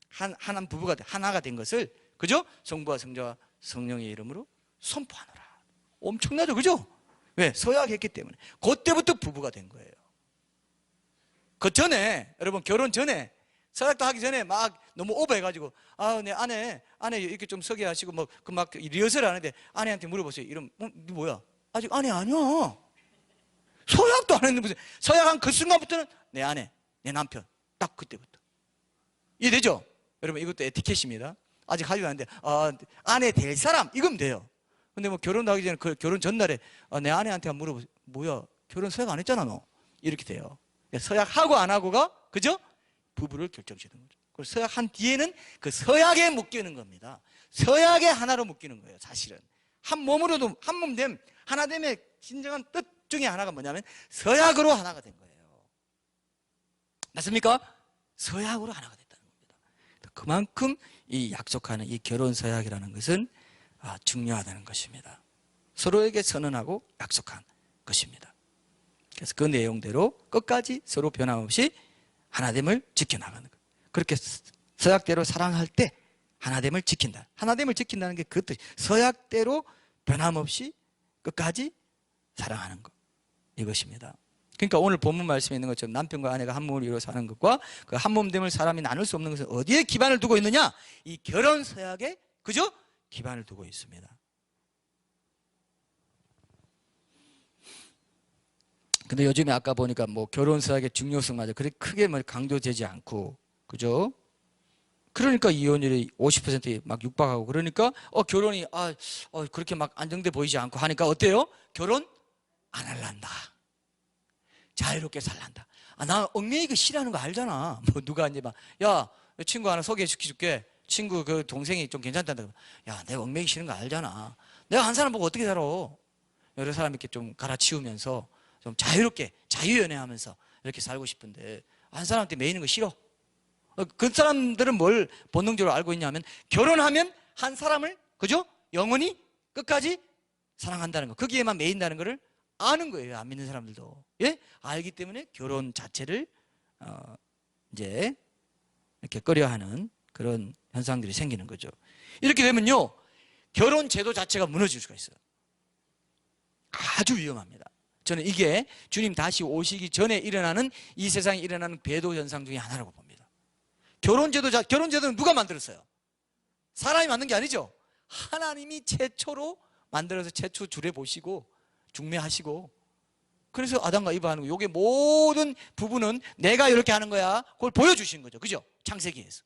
하나님 부부가 하나가 된 것을, 그죠? 성부와 성자와 성령의 이름으로 선포하노라. 엄청나죠, 그죠? 왜? 서약했기 때문에. 그때부터 부부가 된 거예요. 그 전에, 여러분 결혼 전에, 서약도 하기 전에 막 너무 오버해가지고, 아, 내 아내 이렇게 좀 소개하시고 뭐 그 막 리허설 하는데 아내한테 물어보세요. 이러면 너 뭐야? 아직 아내 아니야. 서약도 안 했는데 무슨 서약한 그 순간부터는 내 아내, 내 남편, 딱 그때부터. 이해되죠? 여러분 이것도 에티켓입니다. 아직 하지도 않는데 아내 될 사람 이거면 돼요. 근데 뭐 결혼도 하기 전에 그 결혼 전날에 내 아내한테 물어보세요. 뭐야? 결혼 서약 안 했잖아 너. 이렇게 돼요. 서약하고 안 하고가, 그죠? 부부를 결정짓는 거죠. 그리고 서약한 뒤에는 그 서약에 묶이는 겁니다. 서약에 하나로 묶이는 거예요. 사실은 한 몸으로도 한 몸됨, 하나됨의 진정한 뜻 중에 하나가 뭐냐면 서약으로 하나가 된 거예요. 맞습니까? 서약으로 하나가 됐다는 겁니다. 그만큼 이 약속하는 이 결혼 서약이라는 것은 중요하다는 것입니다. 서로에게 선언하고 약속한 것입니다. 그래서 그 내용대로 끝까지 서로 변함없이 하나됨을 지켜나가는 거예요. 그렇게 서약대로 사랑할 때 하나됨을 지킨다. 하나됨을 지킨다는 게 그 뜻. 서약대로 변함없이 끝까지 사랑하는 것. 이것입니다. 그러니까 오늘 본문 말씀에 있는 것처럼 남편과 아내가 한 몸을 이루어 사는 것과 그 한 몸됨을 사람이 나눌 수 없는 것은 어디에 기반을 두고 있느냐? 이 결혼 서약에, 그죠? 기반을 두고 있습니다. 근데 요즘에 아까 보니까 뭐 결혼 서약의 중요성마저 그렇게 크게 강조되지 않고, 그죠? 그러니까 이혼율이 50%에 막 육박하고, 그러니까 결혼이 그렇게 막 안정돼 보이지 않고 하니까 어때요? 결혼 안 할란다. 자유롭게 살란다. 나 얽매이기 싫어하는 거 알잖아. 뭐 누가 이제 막, 야, 친구 하나 소개시켜줄게. 친구 그 동생이 좀 괜찮단다. 야, 내가 얽매이기 싫은 거 알잖아. 내가 한 사람 보고 어떻게 살아? 여러 사람 이렇게 좀 갈아치우면서 좀 자유롭게 자유연애하면서 이렇게 살고 싶은데 한 사람한테 매이는 거 싫어. 그 사람들은 뭘 본능적으로 알고 있냐면 결혼하면 한 사람을, 그죠? 영원히 끝까지 사랑한다는 거, 거기에만 매인다는 거를 아는 거예요. 안 믿는 사람들도. 예? 알기 때문에 결혼 자체를 이제 이렇게 꺼려하는 그런 현상들이 생기는 거죠. 이렇게 되면요, 결혼 제도 자체가 무너질 수가 있어요. 아주 위험합니다. 저는 이게 주님 다시 오시기 전에 일어나는, 이 세상에 일어나는 배도 현상 중에 하나라고 봅니다. 결혼제도는 누가 만들었어요? 사람이 만든 게 아니죠. 하나님이 최초로 만들어서 최초 주례 보시고 중매하시고, 그래서 아담과 이브 하는 거, 요게 모든 부부는 내가 이렇게 하는 거야, 그걸 보여주신 거죠. 그죠? 창세기에서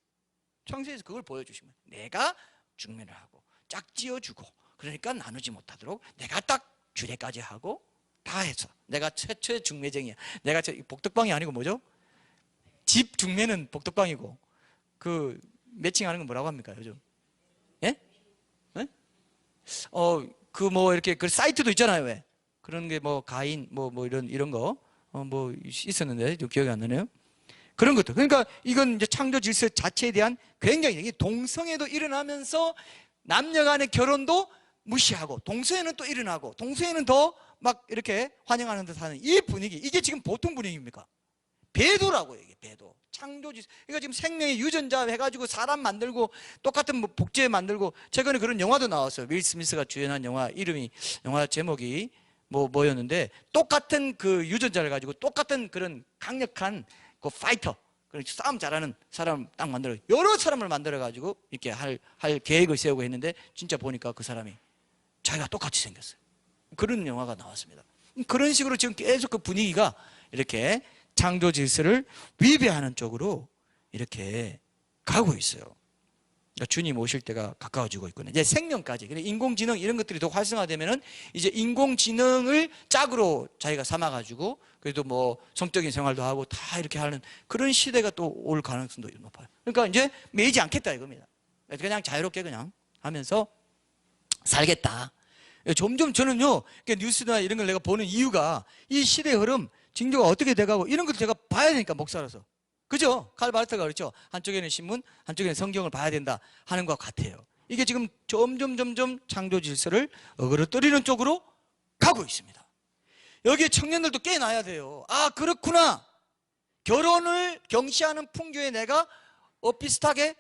그걸 보여주신 거예요. 내가 중매를 하고 짝지어주고, 그러니까 나누지 못하도록 내가 딱 주례까지 하고 다 해서 내가 최초의 중매쟁이야. 내가 복덕방이 아니고 뭐죠? 집 중매는 복덕방이고 그 매칭하는 건 뭐라고 합니까 요즘? 예? 예? 그 뭐 이렇게 그 사이트도 있잖아요. 왜? 그런 게 뭐 가인 뭐 이런 거 뭐 있었는데 좀 기억이 안 나네요. 그런 것도. 그러니까 이건 이제 창조 질서 자체에 대한 굉장히 동성애도 일어나면서 남녀 간의 결혼도 무시하고 동성애는 또 일어나고 동성애는 더 막 이렇게 환영하는 듯 하는 이 분위기, 이게 지금 보통 분위기입니까? 배도라고요. 이게 배도. 창조 질서. 그러니까 지금 생명의 유전자 해가지고 사람 만들고 똑같은 뭐 복제 만들고, 최근에 그런 영화도 나왔어요. 윌 스미스가 주연한 영화, 영화 제목이 뭐였는데, 똑같은 그 유전자를 가지고 똑같은 그런 강력한 그 파이터, 싸움 잘하는 사람 딱 만들어, 여러 사람을 만들어 가지고 이렇게 할 계획을 세우고 했는데, 진짜 보니까 그 사람이 자기가 똑같이 생겼어요. 그런 영화가 나왔습니다. 그런 식으로 지금 계속 그 분위기가 이렇게 창조 질서를 위배하는 쪽으로 이렇게 가고 있어요. 그러니까 주님 오실 때가 가까워지고 있거든요. 이제 생명까지, 인공지능 이런 것들이 더 활성화되면은 이제 인공지능을 짝으로 자기가 삼아가지고 그래도 뭐 성적인 생활도 하고 다 이렇게 하는 그런 시대가 또 올 가능성도 높아요. 그러니까 이제 매이지 않겠다 이겁니다. 그냥 자유롭게 그냥 하면서 살겠다. 점점 저는요, 뉴스나 이런 걸 내가 보는 이유가 이 시대의 흐름, 징조가 어떻게 돼가고 이런 것도 제가 봐야 되니까, 목사로서. 그죠? 칼 바르트가 그렇죠. 한쪽에는 신문, 한쪽에는 성경을 봐야 된다 하는 것 같아요. 이게 지금 점점 창조 질서를 어그러뜨리는 쪽으로 가고 있습니다. 여기에 청년들도 깨어나야 돼요. 아, 그렇구나. 결혼을 경시하는 풍조에 내가 비슷하게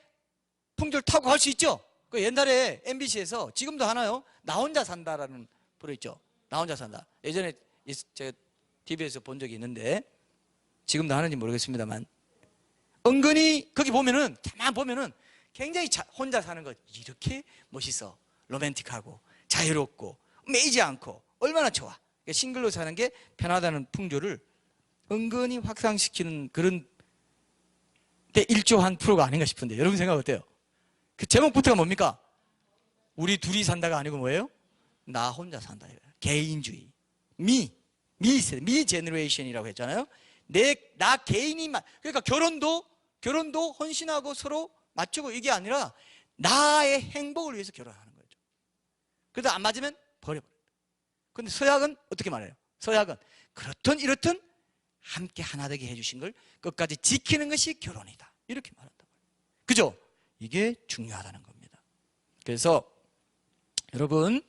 풍조를 타고 갈 수 있죠. 그 옛날에 MBC에서, 지금도 하나요? 나 혼자 산다라는 프로 있죠. 나 혼자 산다. 예전에 제가 TV에서 본 적이 있는데, 지금도 하는지 모르겠습니다만, 은근히 거기 보면은, 가만 보면은 굉장히 혼자 사는 거 이렇게 멋있어. 로맨틱하고 자유롭고 매이지 않고 얼마나 좋아. 싱글로 사는 게 편하다는 풍조를 은근히 확산시키는 그런 데 일조한 프로가 아닌가 싶은데, 여러분 생각 어때요? 그 제목부터가 뭡니까? 우리 둘이 산다가 아니고 뭐예요? 나 혼자 산다. 개인주의. 미 제너레이션이라고 했잖아요. 나 개인이만. 그러니까 결혼도 헌신하고 서로 맞추고, 이게 아니라 나의 행복을 위해서 결혼하는 거죠. 그래도 안 맞으면 버려버려요. 근데 서약은 어떻게 말해요? 서약은 그렇든 이렇든 함께 하나 되게 해주신 걸 끝까지 지키는 것이 결혼이다, 이렇게 말한다. 그죠? 이게 중요하다는 겁니다. 그래서 여러분,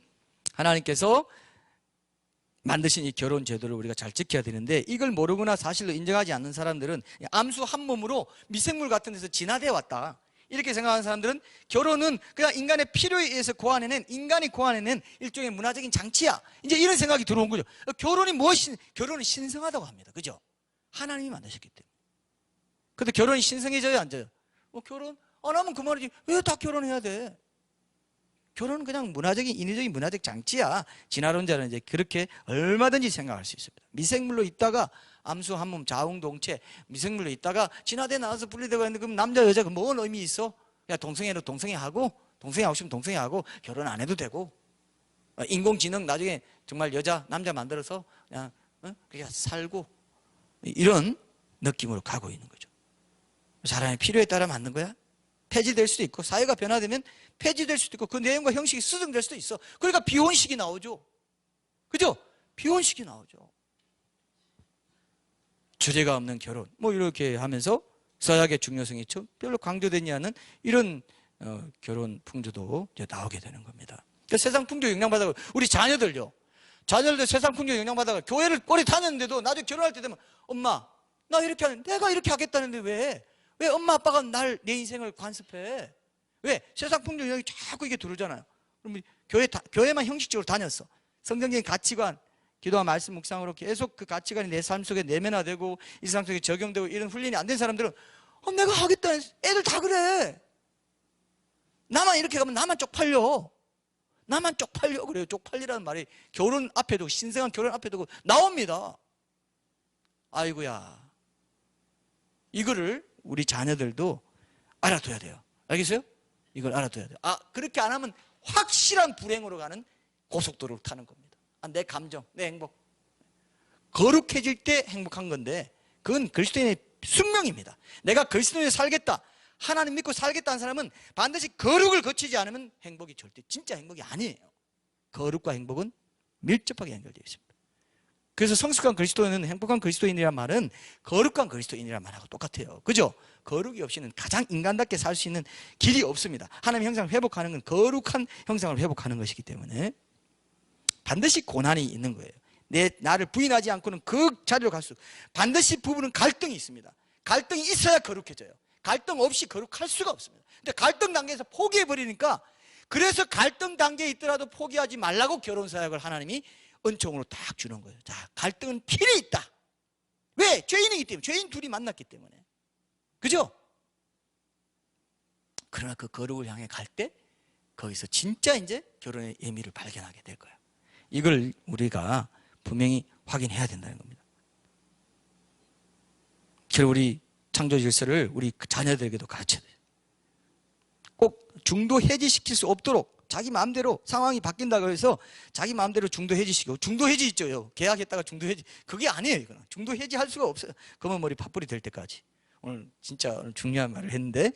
하나님께서 만드신 이 결혼 제도를 우리가 잘 지켜야 되는데, 이걸 모르거나 사실로 인정하지 않는 사람들은 암수 한 몸으로 미생물 같은 데서 진화되어 왔다, 이렇게 생각하는 사람들은 결혼은 그냥 인간의 필요에 의해서 인간이 고안해낸 일종의 문화적인 장치야, 이제 이런 생각이 들어온 거죠. 결혼은 신성하다고 합니다. 그죠? 하나님이 만드셨기 때문에. 근데 결혼이 신성해져요, 안 져요? 결혼 안 하면 그만이지. 왜 다 결혼해야 돼? 결혼은 그냥 인위적인 문화적 장치야. 진화론자는 이제 그렇게 얼마든지 생각할 수 있습니다. 미생물로 있다가 암수 한 몸 자웅동체, 미생물로 있다가 진화돼 나와서 분리되고 있는데, 그럼 남자 여자가 뭔 의미 있어? 야, 동성애로 동성애하고 싶으면 동성애하고 결혼 안 해도 되고, 인공지능 나중에 정말 남자 만들어서 그냥 그냥 살고, 이런 느낌으로 가고 있는 거죠. 사람의 필요에 따라 만든 거야. 폐지될 수도 있고, 사회가 변화되면 폐지될 수도 있고, 그 내용과 형식이 수정될 수도 있어. 그러니까 비혼식이 나오죠. 그죠? 비혼식이 나오죠. 주제가 없는 결혼, 이렇게 하면서 서약의 중요성이 별로 강조되지 않는 이런 결혼 풍조도 이제 나오게 되는 겁니다. 그러니까 세상 풍조 영향받아가, 우리 자녀들도 세상 풍조 영향받아가 교회를 오래 다녔는데도 나중에 결혼할 때 되면, 엄마, 나 이렇게 하는데, 내가 이렇게 하겠다는데 왜 엄마 아빠가 내 인생을 관습해? 왜? 세상 풍조 영향이 자꾸 이게 들어오잖아요. 그럼 교회만 형식적으로 다녔어. 성경적인 가치관, 기도와 말씀 묵상으로 계속 그 가치관이 내 삶 속에 내면화되고 일상 속에 적용되고, 이런 훈련이 안 된 사람들은 내가 하겠다는, 애들 다 그래. 나만 이렇게 가면 나만 쪽팔려 그래요. 쪽팔리라는 말이 결혼 앞에도, 신성한 결혼 앞에도 나옵니다. 아이고야, 이거를 우리 자녀들도 알아둬야 돼요. 알겠어요? 이걸 알아둬야 돼요. 그렇게 안 하면 확실한 불행으로 가는 고속도로를 타는 겁니다. 내 감정, 내 행복. 거룩해질 때 행복한 건데 그건 그리스도인의 숙명입니다. 내가 그리스도인에 살겠다, 하나님 믿고 살겠다는 사람은 반드시 거룩을 거치지 않으면 행복이 절대 진짜 행복이 아니에요. 거룩과 행복은 밀접하게 연결되어 있습니다. 그래서 성숙한 그리스도인은, 행복한 그리스도인이란 말은 거룩한 그리스도인이란 말하고 똑같아요. 그죠? 거룩이 없이는 가장 인간답게 살 수 있는 길이 없습니다. 하나님의 형상을 회복하는 건 거룩한 형상을 회복하는 것이기 때문에 반드시 고난이 있는 거예요. 나를 부인하지 않고는 그 자리로 갈수록 반드시 부부는 갈등이 있습니다. 갈등이 있어야 거룩해져요. 갈등 없이 거룩할 수가 없습니다. 근데 갈등 단계에서 포기해버리니까, 그래서 갈등 단계에 있더라도 포기하지 말라고 결혼 사역을 하나님이 은총으로 딱 주는 거예요. 자, 갈등은 필요 있다. 왜? 죄인이기 때문에. 죄인 둘이 만났기 때문에. 그죠? 그러나 그 거룩을 향해 갈 때 거기서 진짜 이제 결혼의 의미를 발견하게 될 거예요. 이걸 우리가 분명히 확인해야 된다는 겁니다. 그래서 우리 창조 질서를 우리 자녀들에게도 가르쳐야 돼요. 꼭 중도 해지시킬 수 없도록 자기 마음대로 상황이 바뀐다고 해서 자기 마음대로 중도 해지시키고, 중도 해지 있죠. 계약했다가 중도 해지, 그게 아니에요. 이거는 중도 해지할 수가 없어요. 검은 머리 팥불이 될 때까지. 오늘 중요한 말을 했는데,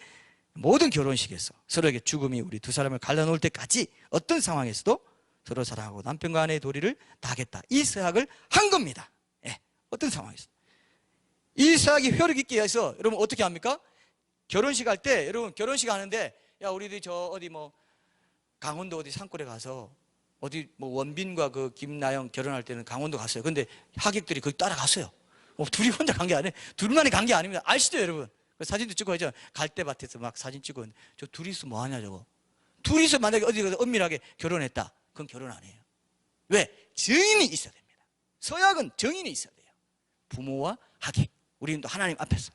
모든 결혼식에서 서로에게 죽음이 우리 두 사람을 갈라놓을 때까지 어떤 상황에서도 서로 사랑하고 남편과 아내의 도리를 다하겠다, 이 서약을 한 겁니다. 예, 어떤 상황에서 이 서약이 효력 있게 해서 여러분 어떻게 합니까? 결혼식 할 때, 여러분 결혼식 하는데, 야 우리들이 저 어디 뭐 강원도 어디 산골에 가서 어디 뭐 원빈과 그 김나영 결혼할 때는 강원도 갔어요. 근데 하객들이 거기 따라갔어요. 둘이 혼자 간 게 아니에요. 둘만이 간 게 아닙니다. 아시죠 여러분? 사진도 찍고 하죠. 갈대밭에서 막 사진 찍고, 저 둘이서 뭐 하냐 저거. 둘이서 만약에 어디 가서 은밀하게 결혼했다, 그건 결혼 안 해요. 왜? 증인이 있어야 됩니다. 서약은 증인이 있어야 돼요. 부모와 하객, 우리는 또 하나님 앞에서,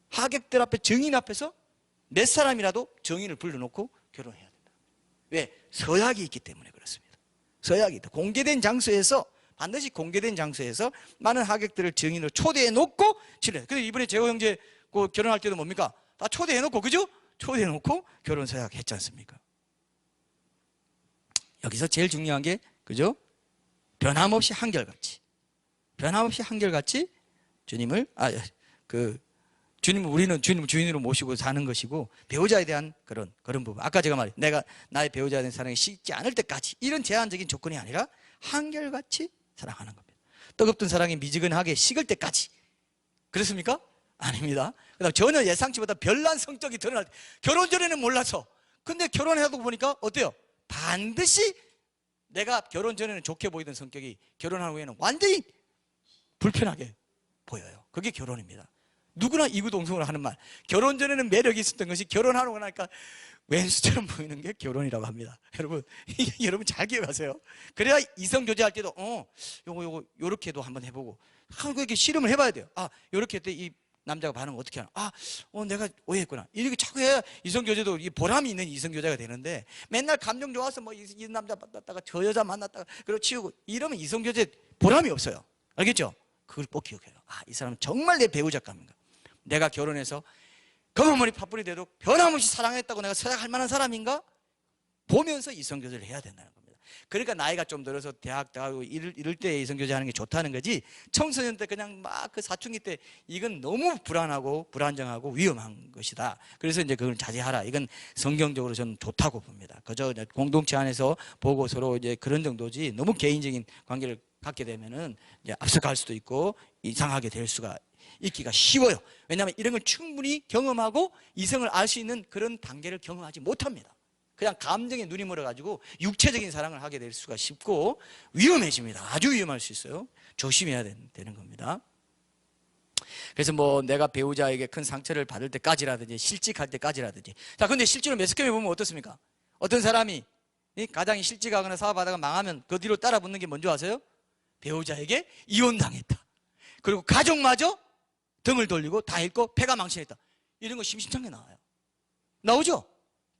하객들 앞에, 증인 앞에서 몇 사람이라도 증인을 불러놓고 결혼해야 된다. 왜? 서약이 있기 때문에 그렇습니다. 서약이 있다. 공개된 장소에서, 반드시 공개된 장소에서 많은 하객들을 증인으로 초대해 놓고 치료해요. 근데 이번에 재호 형제 결혼할 때도 뭡니까? 다 초대해 놓고, 그죠? 초대해 놓고 결혼 서약 했지 않습니까? 여기서 제일 중요한 게, 그죠? 변함없이 한결같이, 변함없이 한결같이 주님을, 우리는 주님을 주인으로 모시고 사는 것이고, 배우자에 대한 그런 부분. 아까 제가 말했죠. 내가 나의 배우자에 대한 사랑이 식지 않을 때까지, 이런 제한적인 조건이 아니라 한결같이 사랑하는 겁니다. 뜨겁던 사랑이 미지근하게 식을 때까지. 그렇습니까? 아닙니다. 그다음 전혀 예상치 못한 별난 성격이 드러날 때, 결혼 전에는 몰라서, 근데 결혼해도 보니까 어때요? 반드시 내가 결혼 전에는 좋게 보이던 성격이 결혼한 후에는 완전히 불편하게 보여요. 그게 결혼입니다. 누구나 이구동성으로 하는 말, 결혼 전에는 매력이 있었던 것이 결혼하고 나니까 왼수처럼 보이는 게 결혼이라고 합니다. 여러분, 여러분 잘 기억하세요. 그래야 이성 교제할 때도 요렇게도 한번 해보고, 이렇게 실험을 해봐야 돼요. 요렇게 할 때 이 남자가 반응 어떻게 하나? 내가 오해했구나. 이렇게 자꾸 해야 이성교제도 보람이 있는 이성교제가 되는데, 맨날 감정 좋아서 이 남자 만났다가 저 여자 만났다가 그리고 치우고 이러면 이성교제 보람이 없어요. 알겠죠? 그걸 꼭 기억해요. 이 사람은 정말 내 배우자감인가? 내가 결혼해서 검은 머리 팥불이 돼도 변함없이 사랑했다고 내가 서약할 만한 사람인가? 보면서 이성교제를 해야 된다는 겁니다. 그러니까 나이가 좀 들어서 대학 가고 이럴 때 이성교제 하는 게 좋다는 거지, 청소년 때 그냥 막 그 사춘기 때 이건 너무 불안하고 불안정하고 위험한 것이다. 그래서 이제 그걸 자제하라. 이건 성경적으로 저는 좋다고 봅니다. 그저 공동체 안에서 보고 서로 이제 그런 정도지, 너무 개인적인 관계를 갖게 되면은 이제 앞서갈 수도 있고 이상하게 될 수가 있기가 쉬워요. 왜냐하면 이런 걸 충분히 경험하고 이성을 알 수 있는 그런 단계를 경험하지 못합니다. 그냥 감정에 눈이 멀어가지고 육체적인 사랑을 하게 될 수가 쉽고 위험해집니다. 아주 위험할 수 있어요. 조심해야 되는 겁니다. 그래서 내가 배우자에게 큰 상처를 받을 때까지라든지, 실직할 때까지라든지. 자, 근데 실제로 매스컴에 보면 어떻습니까? 어떤 사람이 가장이 실직하거나 사업하다가 망하면 그 뒤로 따라붙는 게 뭔지 아세요? 배우자에게 이혼당했다. 그리고 가족마저 등을 돌리고 다 잃고 폐가 망신했다. 이런 거 심심찮게 나와요. 나오죠?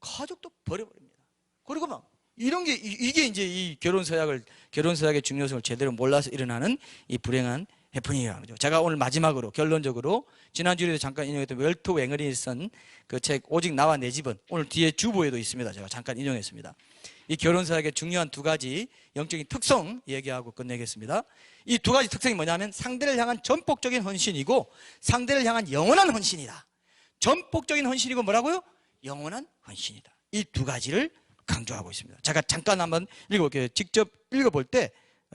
가족도 버려버립니다. 그리고 이런 게, 이게 이제 이 결혼 서약의 중요성을 제대로 몰라서 일어나는 이 불행한 해프닝이라는 거죠. 제가 오늘 마지막으로 결론적으로 지난주에도 잠깐 인용했던 웰트 웽어린이 쓴 그 책 오직 나와 내 집은 오늘 뒤에 주보에도 있습니다. 제가 잠깐 인용했습니다. 이 결혼사역의 중요한 두 가지 영적인 특성 얘기하고 끝내겠습니다. 이 두 가지 특성이 뭐냐면 상대를 향한 전폭적인 헌신이고 상대를 향한 영원한 헌신이다. 전폭적인 헌신이고 뭐라고요? 영원한 헌신이다. 이 두 가지를 강조하고 있습니다. 제가 잠깐 한번 읽어볼게요. 직접 읽어볼 때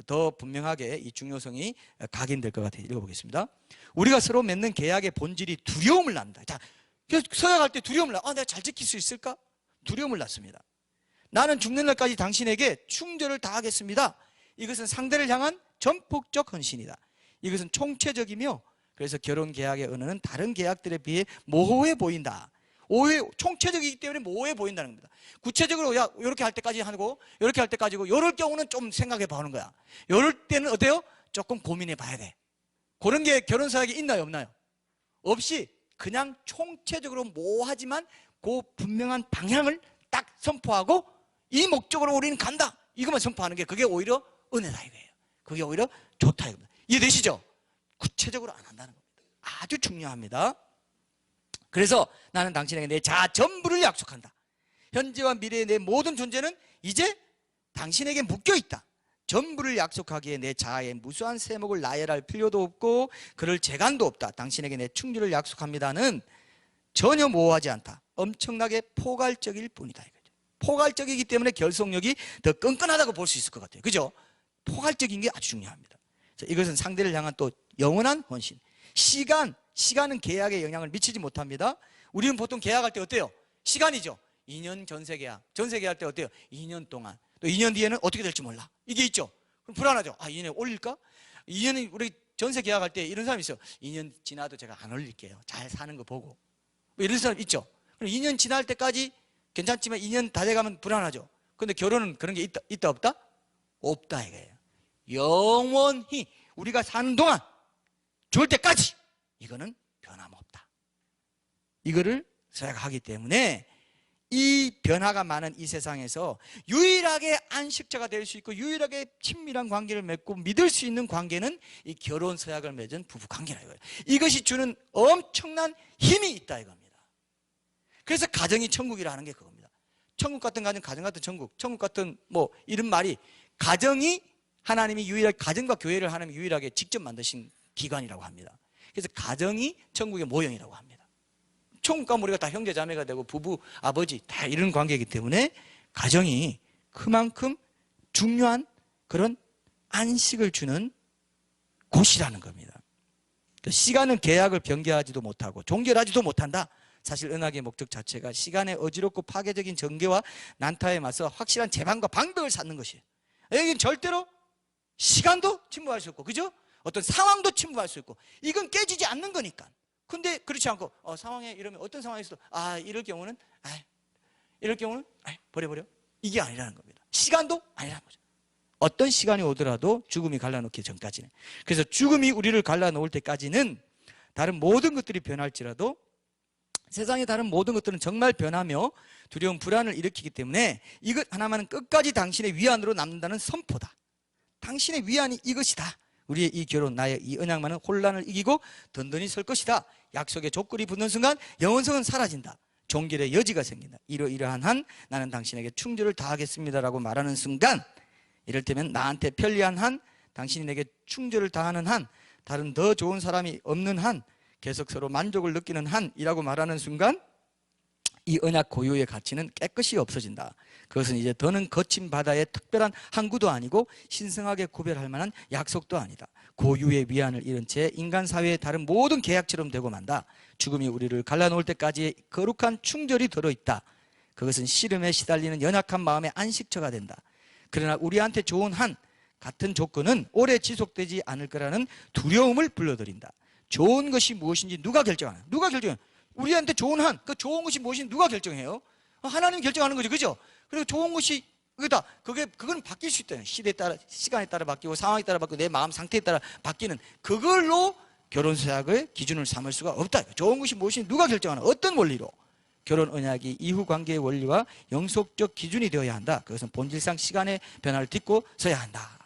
더 분명하게 이 중요성이 각인될 것 같아요. 읽어보겠습니다. 우리가 서로 맺는 계약의 본질이 두려움을 낳는다. 자, 서약할 때 두려움을 낳아. 내가 잘 지킬 수 있을까? 두려움을 낳습니다. 나는 죽는 날까지 당신에게 충절을 다하겠습니다. 이것은 상대를 향한 전폭적 헌신이다. 이것은 총체적이며 그래서 결혼 계약의 언어는 다른 계약들에 비해 모호해 보인다. 총체적이기 때문에 모호해 보인다는 겁니다. 구체적으로 야 이렇게 할 때까지 하고 이렇게 할 때까지고 이럴 경우는 좀 생각해 보는 거야. 이럴 때는 어때요? 조금 고민해 봐야 돼. 그런 게 결혼 사역이 있나요 없나요? 없이 그냥 총체적으로 모호하지만 그 분명한 방향을 딱 선포하고 이 목적으로 우리는 간다. 이것만 선포하는 게 그게 오히려 은혜다 이거예요. 그게 오히려 좋다 이겁니다. 이해되시죠? 구체적으로 안 한다는 겁니다. 아주 중요합니다. 그래서 나는 당신에게 내 자아 전부를 약속한다. 현재와 미래의 내 모든 존재는 이제 당신에게 묶여있다. 전부를 약속하기에 내 자아의 무수한 세목을 나열할 필요도 없고 그럴 재간도 없다. 당신에게 내 충주를 약속합니다는 전혀 모호하지 않다. 엄청나게 포괄적일 뿐이다 이거죠. 포괄적이기 때문에 결속력이 더 끈끈하다고 볼 수 있을 것 같아요. 그죠? 포괄적인 게 아주 중요합니다. 이것은 상대를 향한 또 영원한 헌신. 시간은 계약에 영향을 미치지 못합니다. 우리는 보통 계약할 때 어때요? 시간이죠. 2년 전세계약. 전세계약 때 어때요? 2년 동안. 또 2년 뒤에는 어떻게 될지 몰라. 이게 있죠. 그럼 불안하죠. 2년에 올릴까? 2년이 우리 전세 계약할 때 이런 사람이 있어요. 2년 지나도 제가 안 올릴게요. 잘 사는 거 보고. 이런 사람 있죠. 그럼 2년 지날 때까지 괜찮지만 2년 다 돼가면 불안하죠. 근데 결혼은 그런 게 있다 없다? 없다 이거예요. 영원히 우리가 사는 동안 죽을 때까지 이거는 변함없다. 이거를 생각하기 때문에 이 변화가 많은 이 세상에서 유일하게 안식처가 될 수 있고 유일하게 친밀한 관계를 맺고 믿을 수 있는 관계는 이 결혼 서약을 맺은 부부 관계라 이거예요. 이것이 주는 엄청난 힘이 있다 이겁니다. 그래서 가정이 천국이라 하는 게 그겁니다. 천국 같은 가정, 가정 같은 천국, 천국 같은 뭐 이런 말이 가정이 하나님이 유일하게 가정과 교회를 하나님이 유일하게 직접 만드신 기관이라고 합니다. 그래서 가정이 천국의 모형이라고 합니다. 천국 가면 우리가 다 형제 자매가 되고 부부, 아버지 다 이런 관계이기 때문에 가정이 그만큼 중요한 그런 안식을 주는 곳이라는 겁니다. 시간은 계약을 변개하지도 못하고 종결하지도 못한다. 사실 언약의 목적 자체가 시간의 어지럽고 파괴적인 전개와 난타에 맞서 확실한 재반과 방법을 찾는 것이에요. 여기는 절대로 시간도 침범할 수 없고 그죠? 어떤 상황도 침범할 수 있고 이건 깨지지 않는 거니까. 근데 그렇지 않고 상황에 이러면 어떤 상황에서도 이럴 경우는 버려 이게 아니라는 겁니다. 시간도 아니라는 거죠. 어떤 시간이 오더라도 죽음이 갈라놓기 전까지는. 그래서 죽음이 우리를 갈라놓을 때까지는 다른 모든 것들이 변할지라도 세상의 다른 모든 것들은 정말 변하며 두려움 불안을 일으키기 때문에 이것 하나만은 끝까지 당신의 위안으로 남는다는 선포다. 당신의 위안이 이것이다. 우리의 이 결혼, 나의 이 언약만은 혼란을 이기고 든든히 설 것이다. 약속의 조건이 붙는 순간 영원성은 사라진다. 종결의 여지가 생긴다. 이러이러한 한 나는 당신에게 충주를 다하겠습니다라고 말하는 순간 이를테면 나한테 편리한 한 당신이 내게 충주를 다하는 한 다른 더 좋은 사람이 없는 한 계속 서로 만족을 느끼는 한이라고 말하는 순간 이 언약 고유의 가치는 깨끗이 없어진다. 그것은 이제 더는 거친 바다의 특별한 항구도 아니고 신성하게 구별할 만한 약속도 아니다. 고유의 위안을 잃은 채 인간 사회의 다른 모든 계약처럼 되고 만다. 죽음이 우리를 갈라놓을 때까지의 거룩한 충절이 들어있다. 그것은 시름에 시달리는 연약한 마음의 안식처가 된다. 그러나 우리한테 좋은 한 같은 조건은 오래 지속되지 않을 거라는 두려움을 불러들인다. 좋은 것이 무엇인지 누가 결정하나? 누가 결정해요? 우리한테 좋은 한, 그 좋은 것이 무엇인지 누가 결정해요? 하나님이 결정하는 거죠. 그죠? 그리고 좋은 것이, 그건 바뀔 수 있다. 시대에 따라, 시간에 따라 바뀌고, 상황에 따라 바뀌고, 내 마음 상태에 따라 바뀌는 그걸로 결혼서약을 기준을 삼을 수가 없다. 좋은 것이 무엇인지 누가 결정하나? 어떤 원리로? 결혼 언약이 이후 관계의 원리와 영속적 기준이 되어야 한다. 그것은 본질상 시간의 변화를 딛고 서야 한다.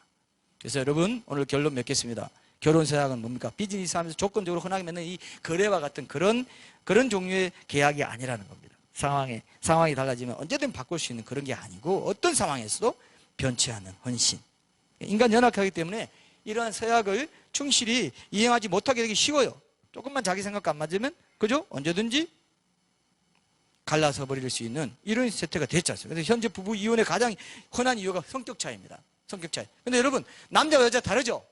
그래서 여러분, 오늘 결론 맺겠습니다. 결혼 서약은 뭡니까? 비즈니스 하면서 조건적으로 흔하게 맺는 이 거래와 같은 그런 종류의 계약이 아니라는 겁니다. 상황이 달라지면 언제든 바꿀 수 있는 그런 게 아니고 어떤 상황에서도 변치 않는 헌신. 인간 연약하기 때문에 이러한 서약을 충실히 이행하지 못하게 되기 쉬워요. 조금만 자기 생각과 안 맞으면 그죠? 언제든지 갈라서 버릴 수 있는 이런 세태가 됐지 않습니까? 그래서 현재 부부 이혼의 가장 흔한 이유가 성격 차이입니다. 성격 차이. 근데 여러분, 남자와 여자 다르죠?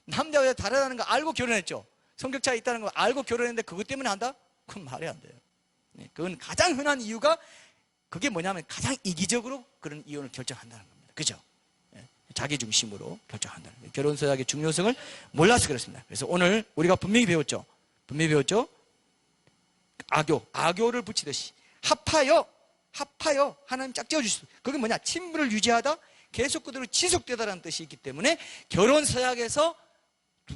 남자와 여자 다르다는 거 알고 결혼했죠? 성격 차이 있다는 거 알고 결혼했는데 그것 때문에 한다? 그건 말이 안 돼요. 그건 가장 흔한 이유가 그게 뭐냐면 가장 이기적으로 그런 이혼을 결정한다는 겁니다. 그죠? 자기 중심으로 결정한다는 거예요. 결혼 서약의 중요성을 몰라서 그렇습니다. 그래서 오늘 우리가 분명히 배웠죠? 악교를 붙이듯이 합하여 하나님 짝 지어주시고, 그게 뭐냐? 친분을 유지하다 계속 그대로 지속되다라는 뜻이 있기 때문에 결혼 서약에서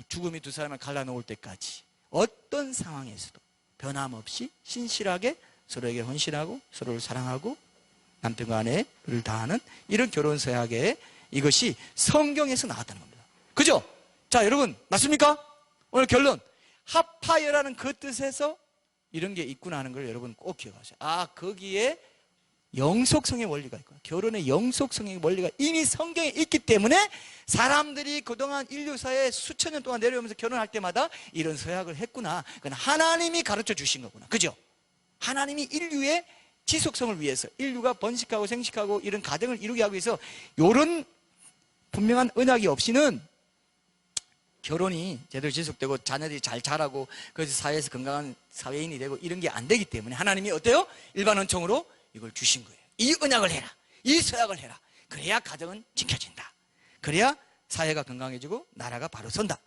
죽음이 두 사람을 갈라놓을 때까지 어떤 상황에서도 변함없이 신실하게 서로에게 헌신하고 서로를 사랑하고 남편과 아내를 다하는 이런 결혼 서약의 이것이 성경에서 나왔다는 겁니다. 그죠? 자, 여러분 맞습니까? 오늘 결론, 합하여라는 그 뜻에서 이런 게 있구나 하는 걸 여러분 꼭 기억하세요. 거기에 영속성의 원리가 있구나. 결혼의 영속성의 원리가 이미 성경에 있기 때문에 사람들이 그동안 인류사에 수천 년 동안 내려오면서 결혼할 때마다 이런 서약을 했구나. 그건 하나님이 가르쳐 주신 거구나. 그죠? 하나님이 인류의 지속성을 위해서, 인류가 번식하고 생식하고 이런 가정을 이루게 하기 위해서 이런 분명한 언약이 없이는 결혼이 제대로 지속되고 자녀들이 잘 자라고 그래서 사회에서 건강한 사회인이 되고 이런 게 안 되기 때문에 하나님이 어때요? 일반 은총으로 이걸 주신 거예요. 이 언약을 해라, 이 서약을 해라. 그래야 가정은 지켜진다. 그래야 사회가 건강해지고 나라가 바로 선다.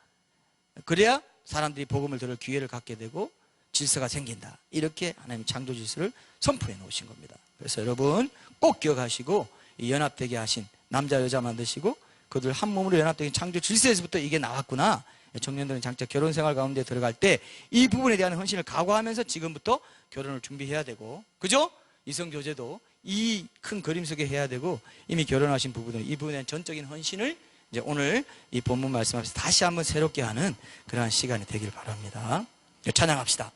그래야 사람들이 복음을 들을 기회를 갖게 되고 질서가 생긴다. 이렇게 하나님 창조 질서를 선포해 놓으신 겁니다. 그래서 여러분 꼭 기억하시고, 이 연합되게 하신 남자 여자 만드시고 그들 한 몸으로 연합되게 창조 질서에서부터 이게 나왔구나. 청년들은 장차 결혼 생활 가운데 들어갈 때 이 부분에 대한 헌신을 각오하면서 지금부터 결혼을 준비해야 되고, 그죠? 이성 교제도 이 큰 그림 속에 해야 되고, 이미 결혼하신 부부들은 이 부분에 대한 전적인 헌신을 이제 오늘 이 본문 말씀하면서 다시 한번 새롭게 하는 그러한 시간이 되길 바랍니다. 찬양합시다.